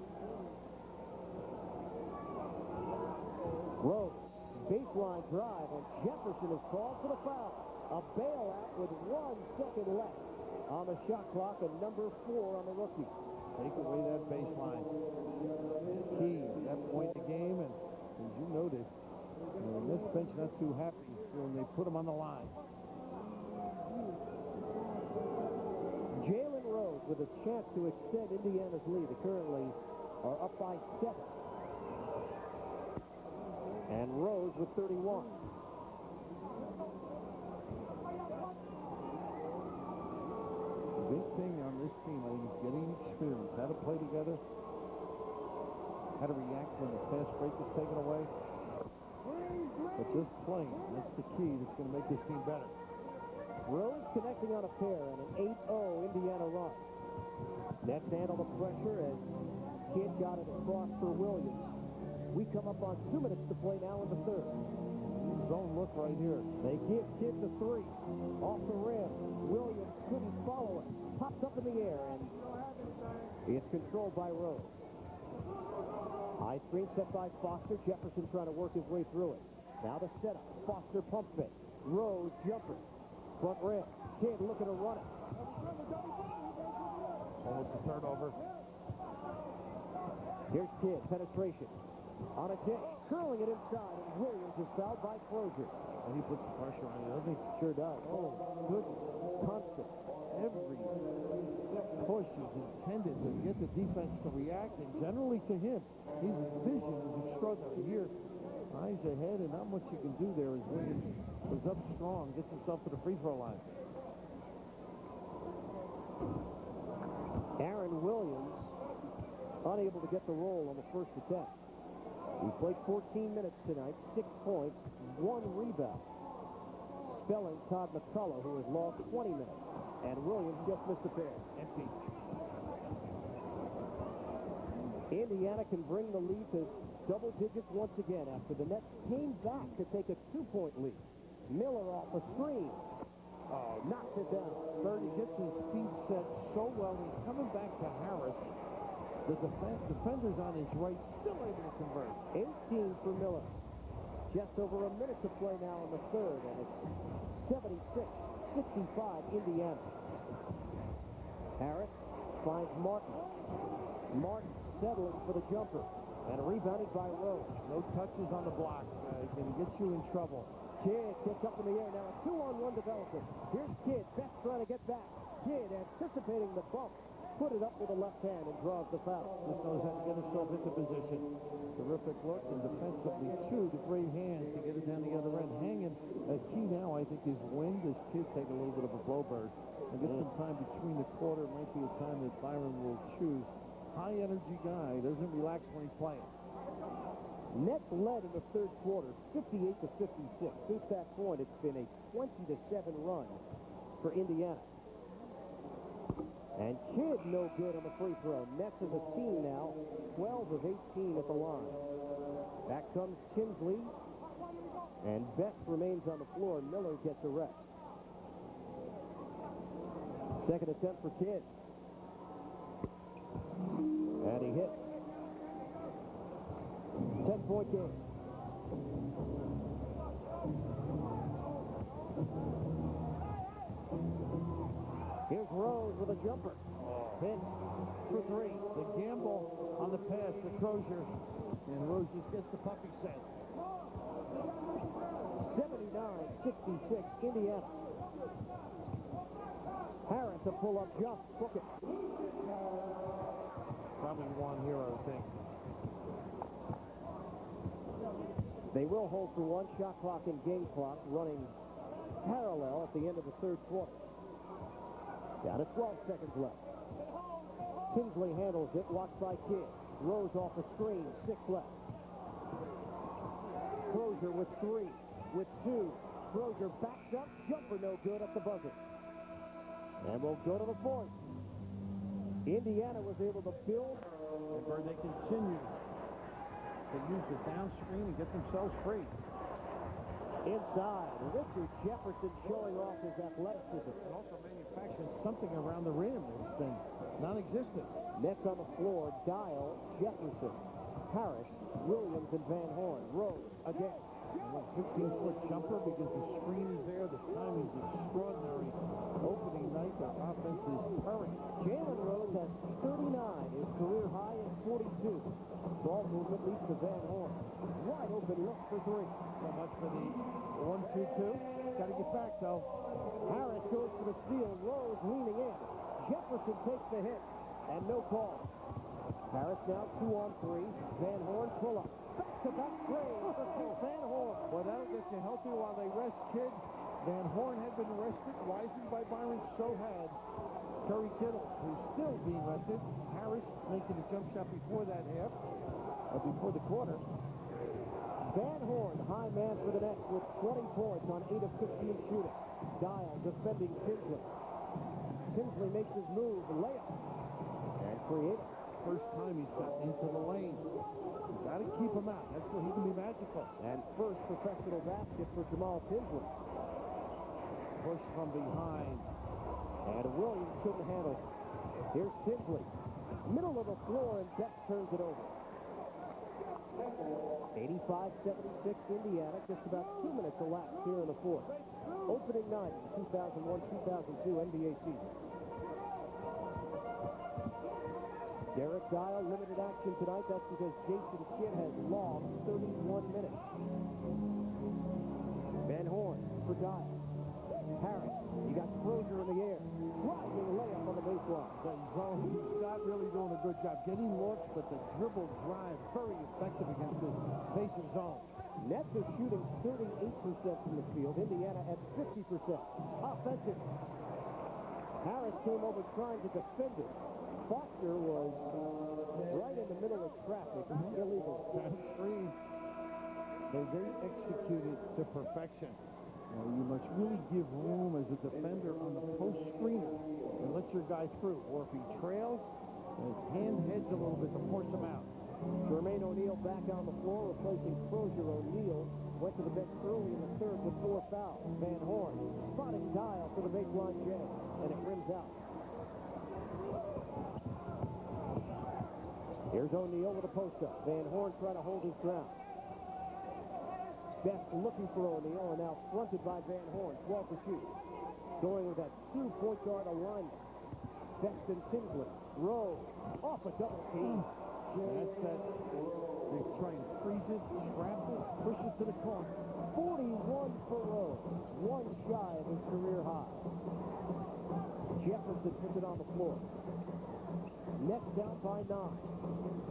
Rose, baseline drive, and Jefferson is called for the foul. A bailout with 1 second left on the shot clock, and number 4 on the rookie. Take away that baseline. Key at that point in the game, and as you noted, this bench not too happy when they put him on the line. Jalen Rose with a chance to extend Indiana's lead. They currently are up by 7. And Rose with 31. The big thing on this team, I think, is getting experience. How to play together. How to react when the fast break is taken away. But just playing, that's the key that's going to make this team better. Rose connecting on a pair and an 8-0 Indiana run. Nets handle the pressure as Kidd got it across for Williams. We come up on 2 minutes to play now in the third. Zone look right here. They give Kidd the 3. Off the rim. Williams couldn't follow it. Pops up in the air, and it's controlled by Rose. High screen set by Foster. Jefferson trying to work his way through it. Now the setup. Foster pump fake. Rose jumper. Front rim. Kidd looking to run it. Almost a turnover. Here's Kidd. Penetration. On a dish. Curling it inside. And Williams is fouled by Crozier. And he puts the pressure on you, doesn't he? Sure does. Oh, goodness. Constant. Every push is intended to get the defense to react, and generally to him. His vision is extraordinary. Here, eyes ahead, and not much you can do there as Williams was up strong, gets himself to the free throw line. Aaron Williams unable to get the roll on the first attempt. He played 14 minutes tonight, 6 points, 1 rebound. Spelling Todd McCullough, who has lost 20 minutes. And Williams just missed a pair. Empty. Indiana can bring the lead to double digits once again after the Nets came back to take a 2-point lead. Miller off a screen. Oh, knocks it down. Birdie gets his feet set so well. He's coming back to Harris. The defenders on his right still able to convert. 18 for Miller. Just over a minute to play now in the third, and it's 76-65 Indiana. Harris finds Martin. Martin settling for the jumper, and rebounded by Rose. No touches on the block. Can get you in trouble. Kidd gets up in the air. Now a 2-on-1 development. Here's Kidd. Betts trying to get back. Kidd anticipating the bump. Put it up with the left hand and draws the foul. Just knows how to get himself into position. Terrific look, and defensively, too, the great hands to get it down the other end. Hanging. Key now, I think, is when does Kidd take a little bit of a blowbird and get some time between the quarter. It might be a time that Byron will choose. High energy guy, doesn't relax when he's playing. Nets led in the third quarter, 58-56. Since that point, it's been a 20-7 run for Indiana. And Kidd no good on the free throw. Nets as a team now, 12 of 18 at the line. Back comes Tinsley, and Betts remains on the floor. Miller gets a rest. Second attempt for Kidd. And he hits. 10-point game. Here's Rose with a jumper. Hits for 3. The gamble on the pass to Crozier, and Rose just gets the puppy set. 79-66 Indiana. Harris a pull-up jump. Book it. Probably one here, I would think. They will hold for 1 shot clock and game clock running parallel at the end of the third quarter. Down to 12 seconds left. Tinsley handles it, watched by Kidd. Rose off a screen, 6 left. Crozier with 3, with 2. Crozier backs up, jumper no good at the buzzer. And we'll go to the 4th. Indiana was able to build. Where they continue to use the down screen and get themselves free. Inside, Richard Jefferson showing off his athleticism. And also manufacturing something around the rim that's been non-existent. Next on the floor, Dial, Jefferson, Harris, Williams, and Van Horn. Rose again. 15-foot jumper because the screen is there. The timing's extraordinary. Opening night, their offense is purring. Jalen Rose has 39, his career high is 42. Ball movement leads to Van Horn. Wide open look for 3. So much for the 1-2-2. Got to get back, though. Harris goes for the steal. Rose leaning in. Jefferson takes the hit, and no call. Harris now 2 on 3. Van Horn pull up. Back-to-back plays for Van Horn. Well, that'll get you healthy while they rest Kidd. Van Horn had been rested. Rising by Byron, so had Curry Kittle, who's still being rested. Harris making a jump shot before that half, or before the quarter. Van Horn, high man for the Nets with 20 points on 8 of 15 shooting. Dial defending Tinsley. Tinsley makes his move, layup, and creative. First time he's gotten into the lane. You've got to keep him out. That's where he can be magical. And first professional basket for Jamal Tinsley. Push from behind. And Williams couldn't handle it. Here's Tinsley. Middle of the floor, and Beck turns it over. 85-76 Indiana. Just about 2 minutes elapsed here in the 4th. Opening night of the 2001-2002 NBA season. Derek Dial, limited action tonight. That's because Jason Kidd has logged 31 minutes. Van Horn for Dial. Harris, you got Crozier in the air. Rising layup on the baseline. The zone, he's not really doing a good job getting looks, but the dribble drive, very effective against this basic zone. Nets are shooting 38% from the field. Indiana at 50%. Offensive. Harris came over trying to defend it. Foster was right in the middle of traffic. Illegal. That screen, they executed to perfection. You must really give room as a defender on the post screener and let your guy through. Or if he trails, his hand heads a little bit to force him out. Jermaine O'Neal back on the floor, replacing Crozier. O'Neal went to the bench early in the 3rd with 4 fouls. Van Horn spotting Dial for the baseline jam, and it rims out. Here's O'Neal with a post-up. Van Horn trying to hold his ground. Best looking for O'Neal, and now fronted by Van Horn. 12 to shoot. Going with that 2-point guard alignment. Best and Tinsley. Rose off a double team. That's that. They try and freeze it, trap it, push it to the corner. 41 for Rose. 1 shy of his career high. Jefferson puts it on the floor. Nets down by 9.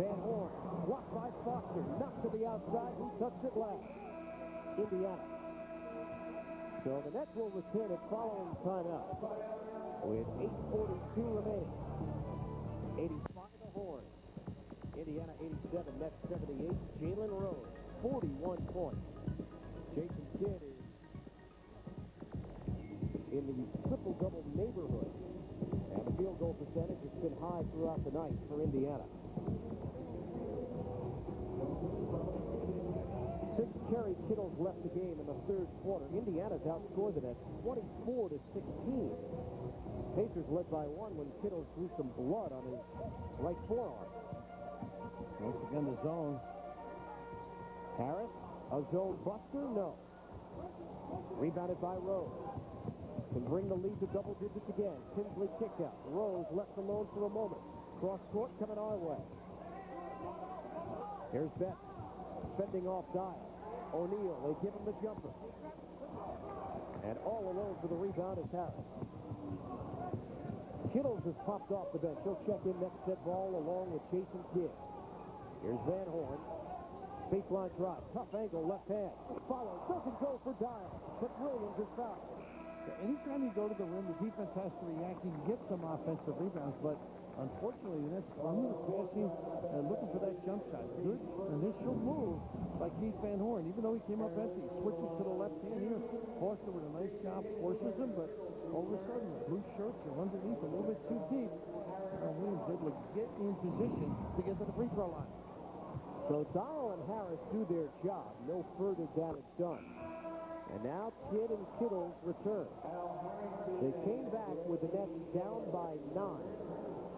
Van Horn, blocked by Foster, knocked to the outside. Who touched it last? Indiana. So the Nets will return it following timeout with 8:42 remaining. 85 to Horn. Indiana 87, Nets 78. Jalen Rose, 41 points. Jason Kidd is in the triple-double neighborhood. And the field goal percentage has been high throughout the night for Indiana. 6 Kerry Kittles left the game in the 3rd quarter. Indiana's outscored the Nets 24 to 16. Pacers led by 1 when Kittles drew some blood on his right forearm. Once again, the zone. Harris, a zone buster? No. Rebounded by Rose. Can bring the lead to double digits again. Tinsley kicked out. Rose left alone for a moment. Cross court coming our way. Here's Beck. Fending off Dial. O'Neal, they give him the jumper. And all alone for the rebound is Harris. Kittles has popped off the bench. He'll check in next set ball along with Jason Kidd. Here's Van Horn. Baseline drive. Tough angle, left hand. Follow. Doesn't go for Dial. But Williams is fouled. Anytime you go to the rim, the defense has to react. You can get some offensive rebounds, but Unfortunately, the Nets under the passing and looking for that jump shot. Good initial move by Keith Van Horn. Even though he came up empty, switches to the left hand here. Foster with a nice job forces him, but all of a sudden, the blue shirts are underneath a little bit too deep. Williams able to get in position to get to the free throw line. So Dial and Harris do their job. No further damage done. And now Kidd and Kittles return. They came back with the Nets down by 9.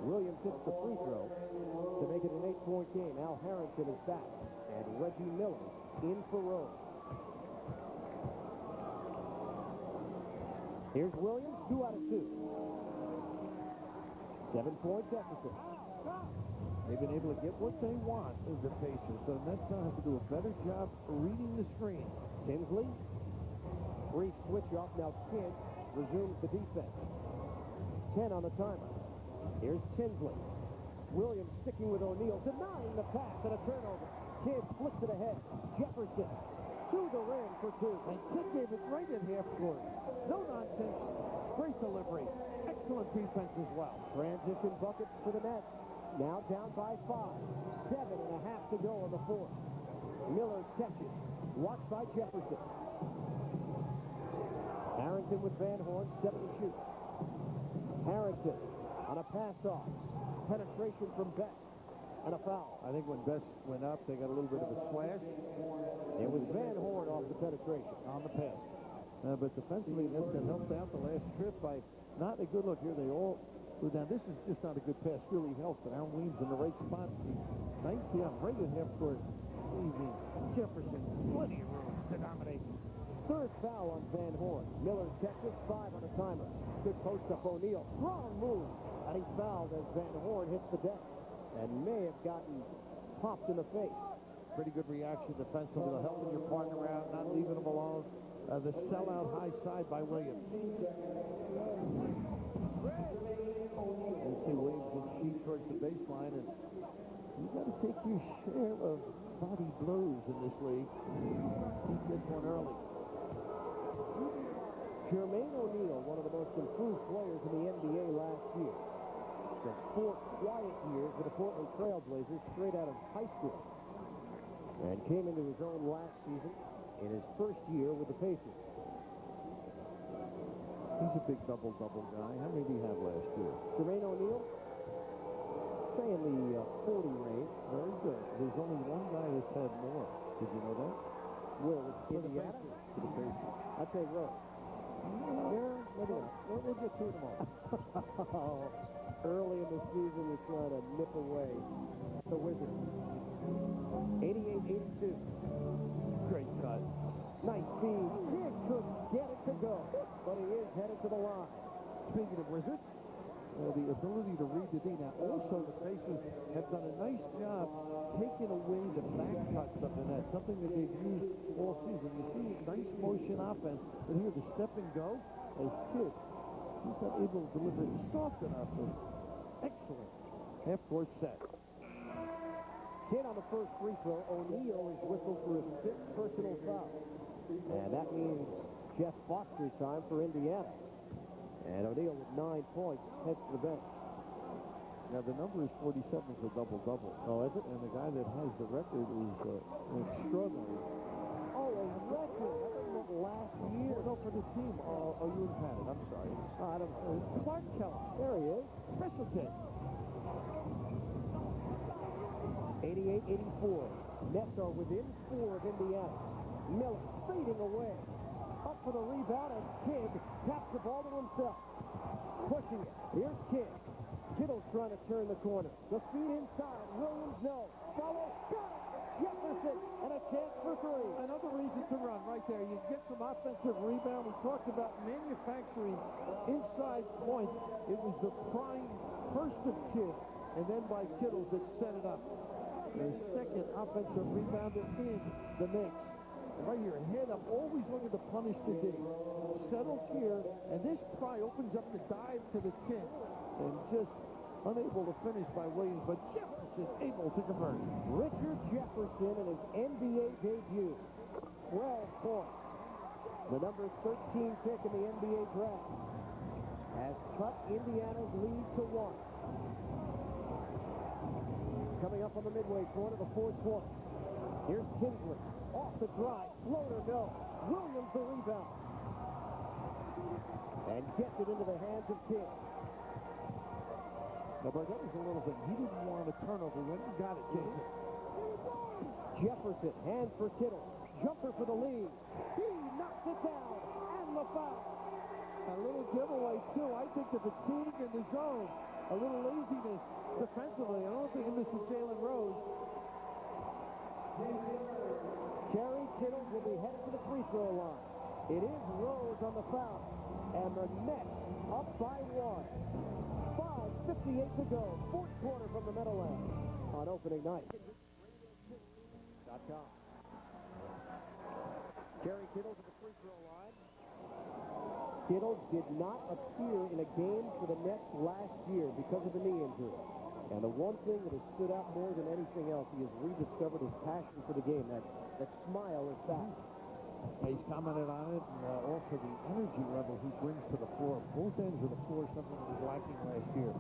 Williams hits the free throw to make it an 8-point game. Al Harrington is back. And Reggie Miller in for Rose. Here's Williams, 2 out of 2. 7-point deficit. They've been able to get what they want as the Pacers, so the Nets now have to do a better job reading the screen. Tinsley, brief switch off. Now Kidd resumes the defense. 10 on the timer. Here's Tinsley. Williams sticking with O'Neal, denying the pass and a turnover. Kidd flicks it ahead. Jefferson to the rim for 2. And Kidd gave it right at half court. No nonsense. Great delivery. Excellent defense as well. Transition buckets for the Nets. Now down by 5. 7.5 to go in the fourth. Miller catches. Watched by Jefferson. Harrington with Van Horn, 7 to shoot. Harrington on a pass-off. Penetration from Best. And a foul. I think when Best went up, they got a little bit of a slash. It was Van Horn off the penetration. On the pass. But defensively, that's got helped out the last trip by not a good look here. They all go down. This is just not a good pass. Really helps. But Aaron Williams in the right spot. Nice, right at half court. Easy. Jefferson, plenty of room to dominate. Third foul on Van Horn. Miller catches, 5 on the timer. Good post up O'Neal. Strong move. And he's fouled as Van Horn hits the deck. And may have gotten popped in the face. Pretty good reaction defensively, helping your partner out, not leaving him alone. The sellout high side by Williams. You see Williams will shoot towards the baseline, and you've got to take your share of body blows in this league. He gets one early. Jermaine O'Neal, one of the most improved players in the NBA last year. The 4 quiet years with the Portland Trail Blazers straight out of high school. And came into his own last season in his first year with the Pacers. He's a big double-double guy. How many did he have last year? Jermaine O'Neal, say in the 40 range. Very good. There's only one guy that's had more. Did you know that? Will, Indiana? For the Pacers. I'd say Rose. Yeah, maybe not. We'll get to it tomorrow. Early in the season, we're trying to nip away the Wizards. 88-82. Great shot. Nice feed. Kidd couldn't get it to go, but he is headed to the line. Speaking of Wizards, the ability to read the D. Now, also, the Pacers have done a nice job taking away the back cuts of the net, something that they've used all season. You see nice motion offense, but here the step and go as Kidd. He's not able to deliver it soft enough. Excellent half-court set. Kidd on the first free throw. O'Neal is whistled for his 5th personal foul. And that means Jeff Foster's time for Indiana. And O'Neal with 9 points heads to the bench. Now, the number is 47 for double-double. Oh, is it? And the guy that has the record is extraordinary. Oh, a record. I thought you meant last year. No, for the team. Oh, you would have had it. I'm sorry. I don't know. Clark Keller. There he is. Special team. 88-84. Nets are within 4 of Indiana. Miller fading away. Up for the rebound, and Kidd taps the ball to himself. Pushing it. Here's Kidd. Kittle's trying to turn the corner. The feed inside. Williams, no. Follow. Got it. Jefferson, and a chance for 3. Another reason to run right there. You get some offensive rebound. We talked about manufacturing inside points. It was the prime first of Kidd, and then by Kittle that set it up. The second offensive rebounder in the mix. And right here, head up, always looking to punish the D. Settles here, and this try opens up the dive to the 10. And just unable to finish by Williams, but Jefferson able to convert. Richard Jefferson in his NBA debut. 12 points. The number 13 pick in the NBA draft has cut Indiana's lead to 1. Coming up on the midway point of the fourth quarter. Here's Kinsley. Off the drive. Floater, no. Williams the rebound. And gets it into the hands of Kidd. Now, Bert, that was a little thing. He didn't want a turnover when he got it, Jason. Jefferson, hands for Kittle. Jumper for the lead. He knocks it down. And the foul. A little giveaway, too. I think the fatigue in the zone. A little laziness defensively. I don't think this is Jalen Rose. Jerry Kittle will be headed to the free throw line. It is Rose on the foul. And the Nets up by one. 5:58 to go. Fourth quarter from the Meadowlands on opening night. .com. Jerry Kittle to the free throw line. Kittle did not appear in a game for the Nets last year because of the knee injury. And the one thing that has stood out more than anything else, he has rediscovered his passion for the game. That smile is back. He's commented on it, and also the energy level he brings to the floor. Both ends of the floor, something that was lacking last year.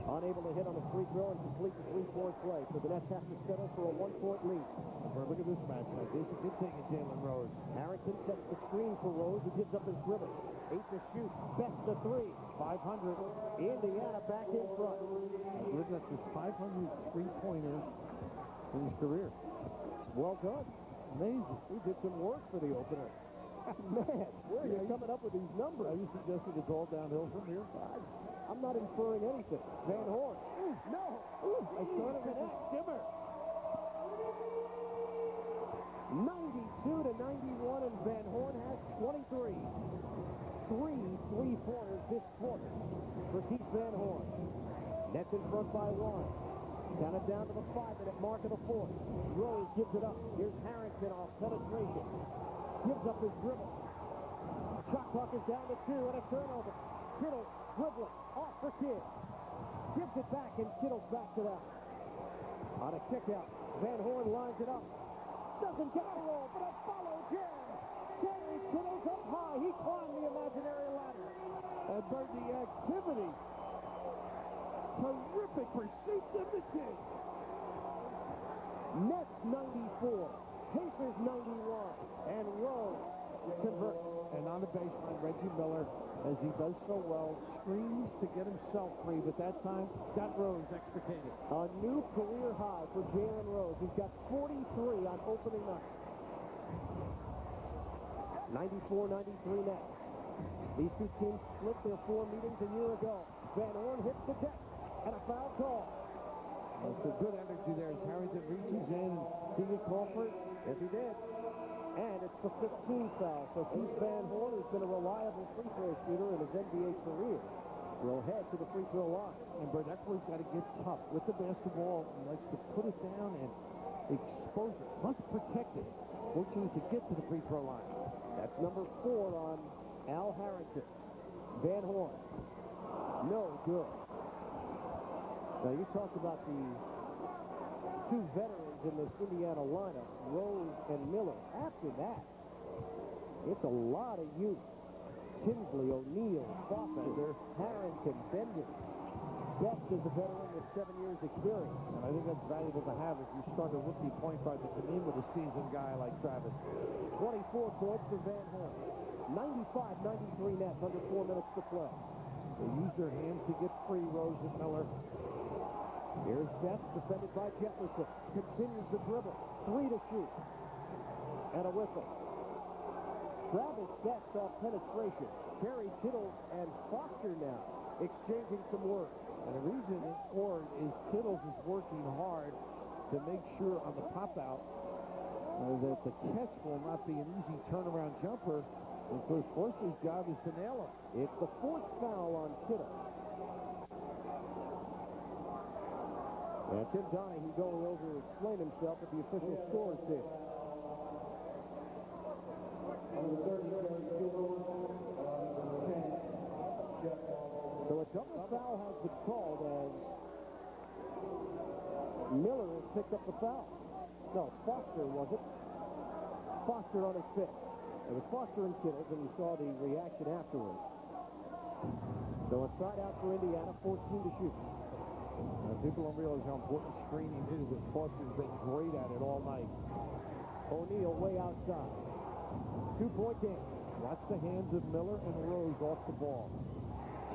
Unable to hit on the free throw and complete the three-point play. So the Nets have to settle for a one-point lead. Look at this match. Like this, a good thing in Jalen Rose. Harrington sets the screen for Rose, who gives up his dribble. 8 to shoot. Best of 3. 500. Indiana back in front. We've got this 500 three-pointers in his career. Well done. Amazing. He did some work for the opener. Man, where are you coming up with these numbers? Are you suggesting it's all downhill from here? I'm not inferring anything. Van Horn. No. I started with a skimmer. 92 to 91, and Van Horn has 23. 3 3-pointers this quarter for Keith Van Horn. Nets in front by 1. Counted down to the 5-minute mark of the fourth. Rose gives it up. Here's Harrington off penetration. Gives up his dribble. Shot clock is down to 2 and a turnover. Kittle dribbling off for Kidd. Gives it back and Kittle's back to that. On a kick out, Van Horn lines it up. Doesn't get the roll, but a follow jam. Jerry Kittle's up high. He climbed the imaginary ladder. And Bert, the activity. Terrific pursuits of the kid. Nets 94. Pacers 91. And Rose converts. And on the baseline, Reggie Miller, as he does so well, screams to get himself free, but that time, got Rose extricated. A new career high for Jalen Rose. He's got 43 on opening night. 94-93 Nets. These two teams split their 4 meetings a year ago. Van Horn hits the deck, and a foul call. That's a good energy there as Harrington reaches in and see it call for it. Yes, he did. And it's the 15th foul. So Keith Van Horn, who's been a reliable free throw shooter in his NBA career, will head to the free throw line. And Bert, that's where he's got to get tough with the basketball. He likes to put it down and expose it. Must protect it. Fortunately to get to the free throw line. That's number 4 on Al Harrington. Van Horn. No good. Now, you talked about the 2 veterans in this Indiana lineup, Rose and Miller. After that, it's a lot of youth. Tinsley, O'Neal, Foster, Harrington, Bender. Best is a veteran with 7 years experience. And I think that's valuable to have if you start a rookie point guard that can in with a seasoned guy like Travis. 24 points for Van Horn. 95-93 Nets under 4 minutes to play. They use their hands to get free, Rose and Miller. Here's Best, defended by Jefferson. Continues the dribble. 3 to shoot. And a whistle. Travis Best off penetration. Barry Kittle and Foster now exchanging some words. And the reason it's scored is Kittles is working hard to make sure on the pop-out that the catch will not be an easy turnaround jumper. Because Foster's job is to nail him. It's the 4th foul on Kittle. And Tim Donahue going over to explain himself at the official scores there. So a double foul has been called as Miller has picked up the foul. No, Foster was it. Foster on his pick. It was Foster and Kittle, and you saw the reaction afterwards. So So a side out for Indiana, 14 to shoot. People don't realize how important screening is, and Foster's been great at it all night. O'Neal way outside. 2-point game. Watch the hands of Miller and Rose off the ball.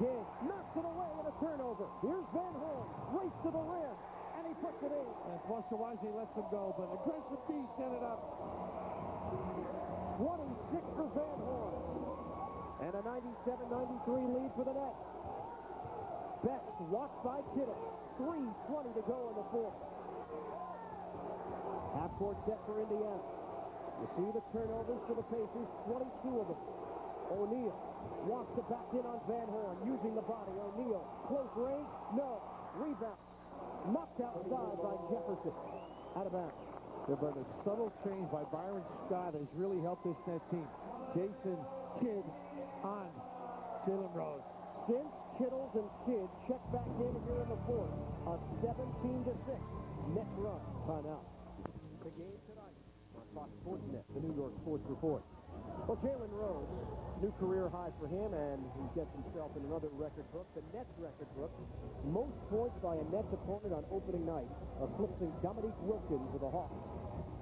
Kidd knocks it away and a turnover. Here's Van Horn, race to the rim, and he puts it in. And Foster wisely lets him go, but aggressive D set it up. 26 for Van Horn. And a 97-93 lead for the Nets. Best watched by Kittle. 3:20 to go in the fourth. Half-court set for Indiana. You see the turnovers for the Pacers, 22 of them. O'Neal wants to back in on Van Horn, using the body. O'Neal, close range, no. Rebound. Knocked outside by Jefferson. Out of bounds. Yeah, but a subtle change by Byron Scott has really helped this net team. Jason Kidd on Jalen Rose. Since Kittles and Kidd check back in here in the fourth, a 17-6 net run. Timeout. The game tonight on Fox Sports Net, the New York Sports Report. Well, Jalen Rose, new career high for him, and he gets himself in another record book, the Nets record book. Most points by a Nets opponent on opening night, eclipsing Dominique Wilkins of the Hawks.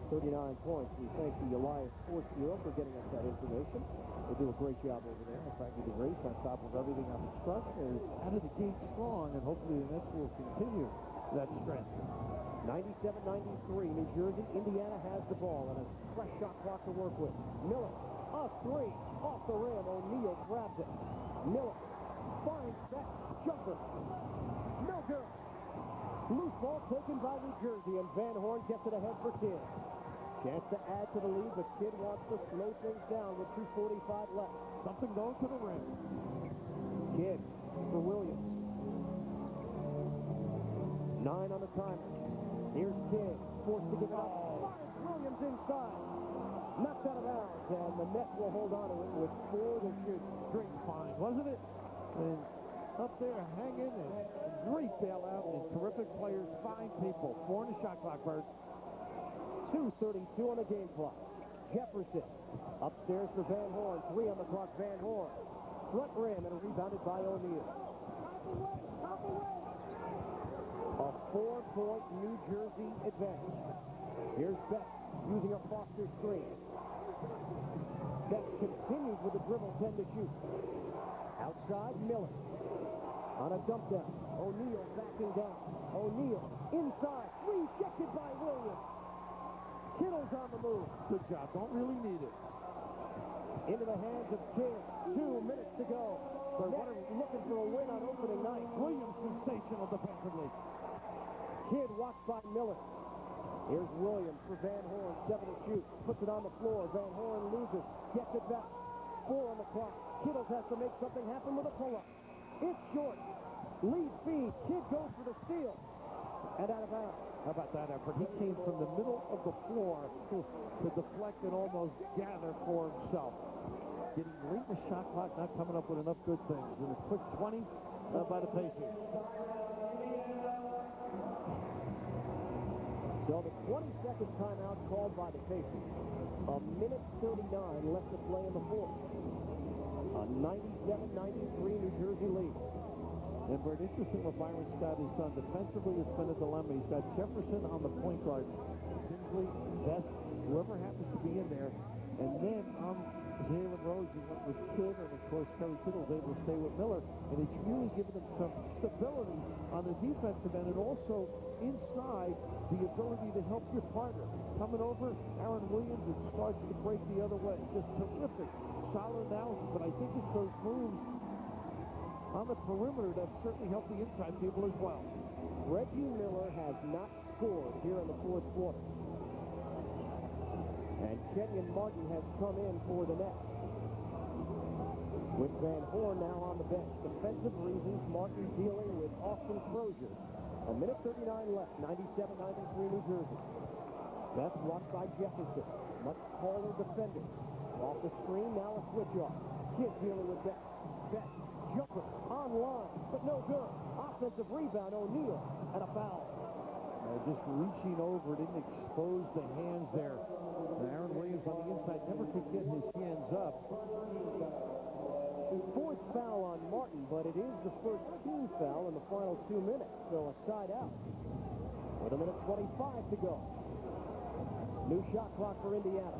39 points. We thank the Elias Sports Bureau for getting us that information. They do a great job over there. Frankie the Grace on top of everything on the structure is out of the gate strong, and hopefully the Nets will continue that strength. 97-93, New Jersey. Indiana has the ball and a fresh shot clock to work with. Miller, a three, off the rim. O'Neal grabs it. Miller finds that jumper. No good. Loose ball taken by New Jersey, and Van Horn gets it ahead for Kidd. Chance to add to the lead, but Kidd wants to slow things down with 2:45 left. Something going to the rim. Kidd for Williams. 9 on the timer. Here's Kidd, forced to give it up. Fires Williams inside. Knocked out of bounds, and the Nets will hold on to it with 4 to shoot. Great find, wasn't it? And up there, hanging, and great bailout, and terrific players, fine people. 4 on the shot clock, Bert. 2:32 on the game clock. Jefferson upstairs for Van Horn. 3 on the clock, Van Horn. Front rim, and rebounded by O'Neal. A 4-point New Jersey advantage. Here's Beck using a Foster screen. Beck continues with the dribble, 10 to shoot. Outside, Miller. On a dump down. O'Neal backing down. O'Neal inside. Rejected by Williams. Kittle's on the move. Good job. Don't really need it. Into the hands of Kidd. 2 minutes to go. Nets looking for a win on opening night. Williams sensational defensively. Kidd watched by Miller. Here's Williams for Van Horn. 7 to shoot. Puts it on the floor. Van Horn loses. Gets it back. 4 on the clock. Kittles has to make something happen with a pull-up. It's short. Lead feed. Kidd goes for the steal. And out of bounds. How about that effort? He came from the middle of the floor to deflect and almost gather for himself. Getting late in the shot clock, not coming up with enough good things. And a quick 20 by the Pacers. So the 20-second timeout called by the Pacers. A minute 39 left to play in the fourth. A 97-93 New Jersey lead. And Bert, interesting what Byron Scott has done. Defensively, it's been a dilemma. He's got Jefferson on the point guard. Tinsley, Best, whoever happens to be in there. And then Jalen Rose, he went with Kidd, and of course Terry Kittle was able to stay with Miller. And it's really given them some stability on the defensive end, and also inside the ability to help your partner. Coming over, Aaron Williams, it starts to break the other way. Just terrific, solid analysis, but I think it's those moves on the perimeter that certainly helped the inside people as well. Reggie Miller has not scored here in the fourth quarter. And Kenyon Martin has come in for the Nets. With Van Horn now on the bench. Defensive reasons, Martin dealing with Austin Crozier. A minute 39 left, 97-93 New Jersey. Best blocked by Jefferson. Much taller defender. Off the screen, now a switch off. Kidd dealing with Beck. Beck, jumper, on line, but no good. Offensive rebound, O'Neal, and a foul. Just reaching over, didn't expose the hands there. Aaron Williams on the inside never could get his hands up. Fourth foul on Martin, but it is the first team foul in the final 2 minutes, so a side out. With a minute 25 to go. New shot clock for Indiana.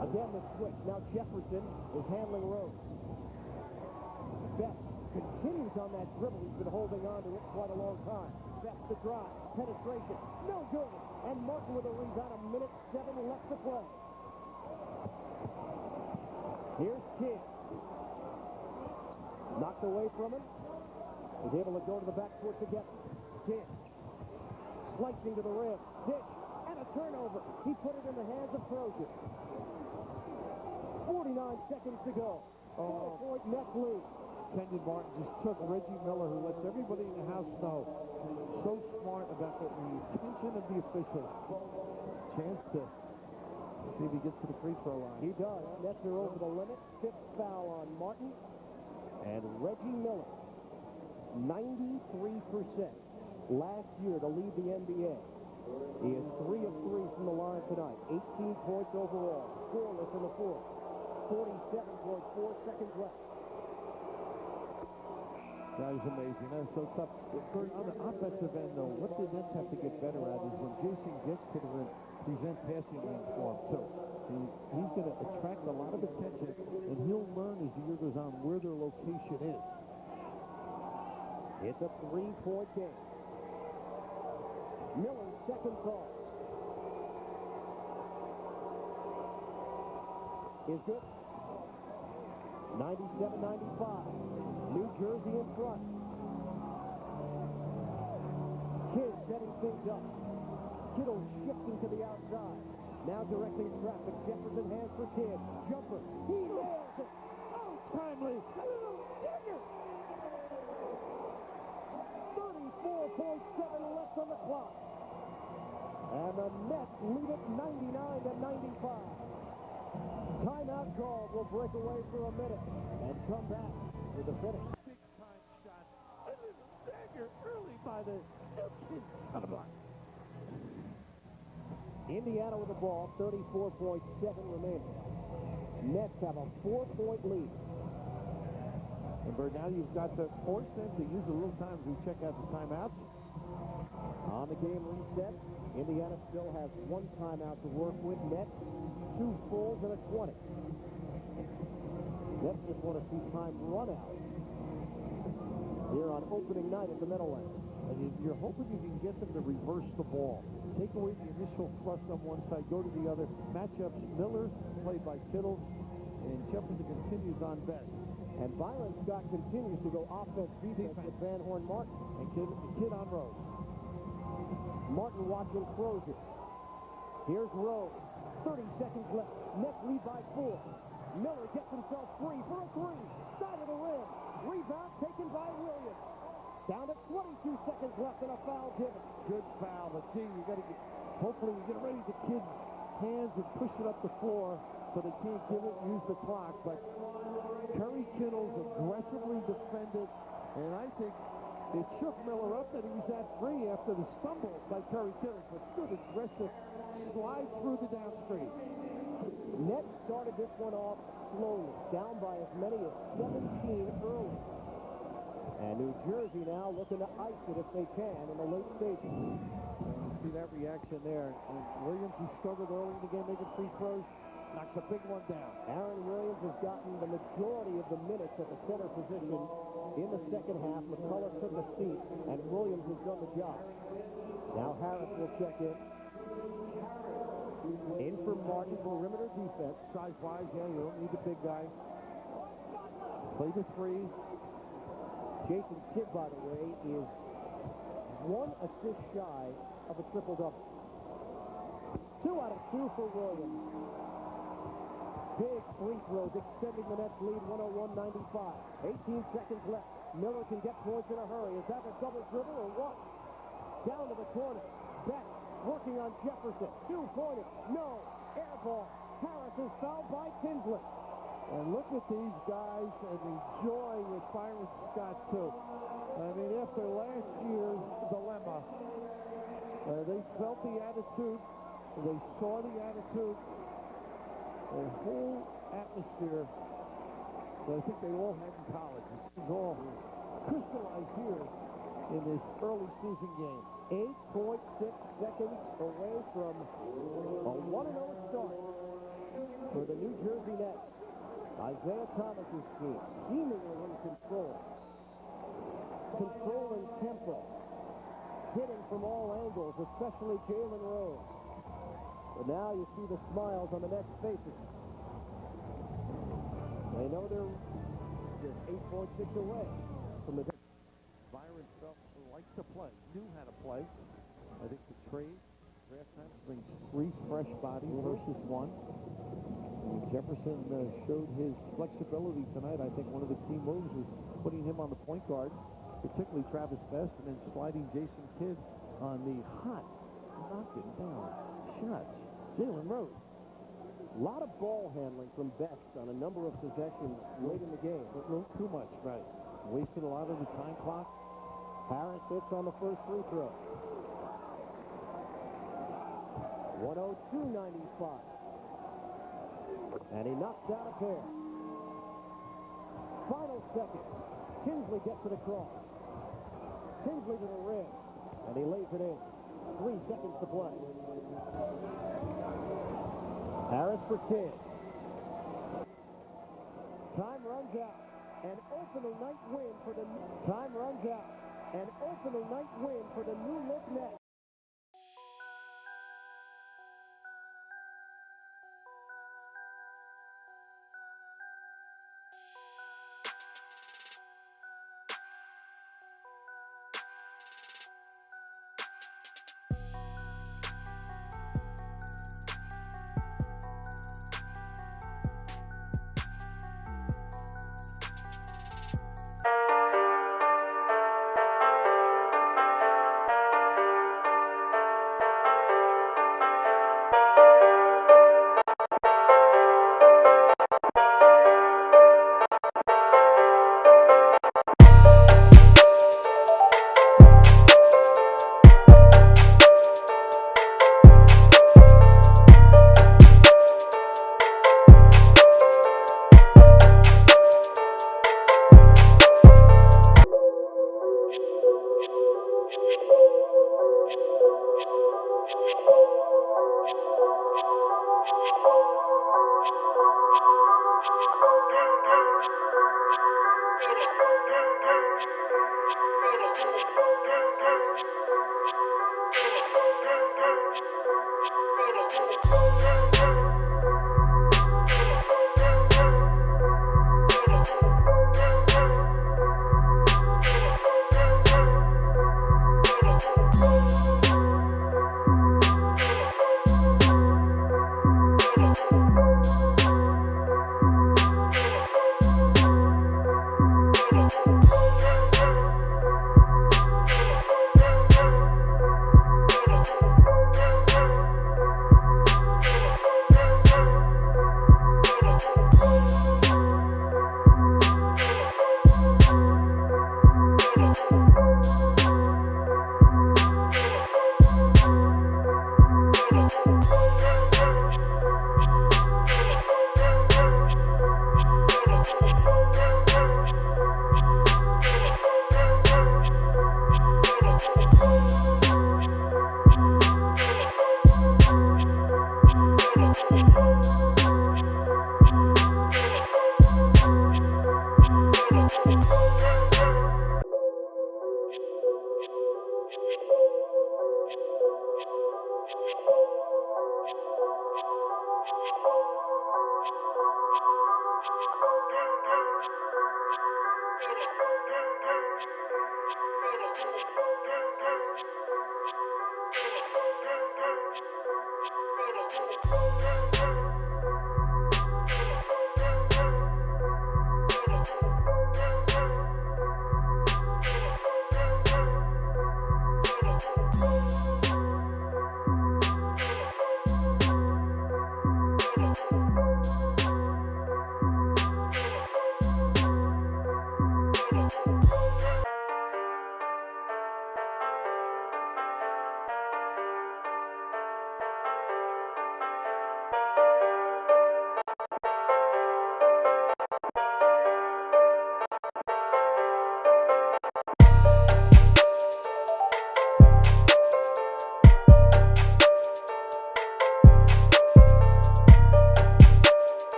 Again the switch. Now Jefferson is handling Rose. Best continues on that dribble. He's been holding on to it quite a long time. Best the drive. Penetration. No good. And Martin with a rebound. A minute 7 left to play. Here's Kidd. Knocked away from him. He's able to go to the backcourt together. Kidd. Slicing to the rim. Dish. And a turnover. He put it in the hands of Trojan. 49 seconds to go. 4-point net lead. Kenyon Martin just took Reggie Miller, who lets everybody in the house know. So smart about the attention of the officials. Chance to see if he gets to the free throw line. He does. Nets are over the limit. 5th foul on Martin. And Reggie Miller, 93% last year to lead the NBA. He is 3 of 3 from the line tonight. 18 points overall. Scoreless in the fourth. 47.4 seconds left. That is amazing. That is so tough. On the offensive end, though, what the Nets have to get better at is when Jason gets to the rim, present passing lanes for him. So he's going to attract a lot of attention, and he'll learn as the year goes on where their location is. It's a 3-point game. Miller's second call is good. 97-95. New Jersey in front. Kidd setting things up. Kittle shifting to the outside. Now directing traffic. Jefferson hands for Kidd. Jumper. He nails it. Oh, timely. A little digger. 34.7 left on the clock. And the Nets lead it 99-95. Timeout call will break away for a minute and come back with the finish. Big time shot. A little dagger early by the kid on the block. Indiana with the ball, 34.7 remaining. Nets have a 4-point lead. Remember, now you've got to force them to use a little time as we check out the timeouts. On the game reset, Indiana still has 1 timeout to work with. Nets, 2 fulls and a 20. Nets just want to see time run out here on opening night at the Meadowlands. And you're hoping you can get them to reverse the ball. Take away the initial thrust on one side, go to the other. Matchups, Miller, played by Kittle, and Jefferson continues on best. And Byron Scott continues to go offense-defense with Van Horn Martin. And Kidd on Rose. Martin watching Crozier. Here's Rose. 30 seconds left. Nets lead by 4. Miller gets himself free for a 3. Side of the rim. Rebound taken by Williams. Down to 22 seconds left and a foul given. Good foul, but gee, you got to get, hopefully you get ready to Kidd's hands and push it up the floor so they can't give it and use the clock. But Curry Kittles aggressively defended, and I think it shook Miller up that he was at 3 after the stumble by Curry Kittles, but good aggressive slide through the downstream. Nets started this one off slowly, down by as many as 17 early. And New Jersey now looking to ice it if they can in the late stages. You see that reaction there. And Williams, who struggled early in the game making free throws, knocks a big one down. Aaron Williams has gotten the majority of the minutes at the center position in the second half. McCullough took a seat, and Williams has done the job. Now Harris will check in. In for Martin, perimeter defense. Size-wise, yeah, you don't need the big guy. Play the threes. Jason Kidd, by the way, is 1 assist shy of a triple-double. 2 out of 2 for Williams. Big free throws extending the Nets lead 101-95. 18 seconds left. Miller can get points in a hurry. Is that a double dribble or what? Down to the corner. Beck working on Jefferson. 2-pointer. No. Air ball. Harris is fouled by Tinsley. And look at these guys and enjoy with Byron Scott, too. I mean, after last year's dilemma, they felt the attitude. They saw the attitude. The whole atmosphere that I think they all had in college. This is all crystallized here in this early season game. 8.6 seconds away from a 1-0 start for the New Jersey Nets. Isaiah Thomas's team seemingly in control. Controlling tempo. Hitting from all angles, especially Jalen Rose. But now you see the smiles on the Nets' faces. They know they're just 8.6 away from the... Byron felt liked to play, knew how to play. I think the trade, draft time, brings 3 fresh bodies versus 1. And Jefferson showed his flexibility tonight. I think one of the key moves was putting him on the point guard, particularly Travis Best, and then sliding Jason Kidd on the hot, knocking down shots. Jalen Rose. A lot of ball handling from Best on a number of possessions late in the game. A little too much, right. Wasted a lot of the time clock. Harris hits on the first free throw. 102.95. And he knocks down a pair. Final seconds. Tinsley gets it across. Tinsley to the rim. And he lays it in. 3 seconds to play. Harris for Kidd. Time runs out. An opening night win for the... Time runs out. An opening night win for the new look Nets.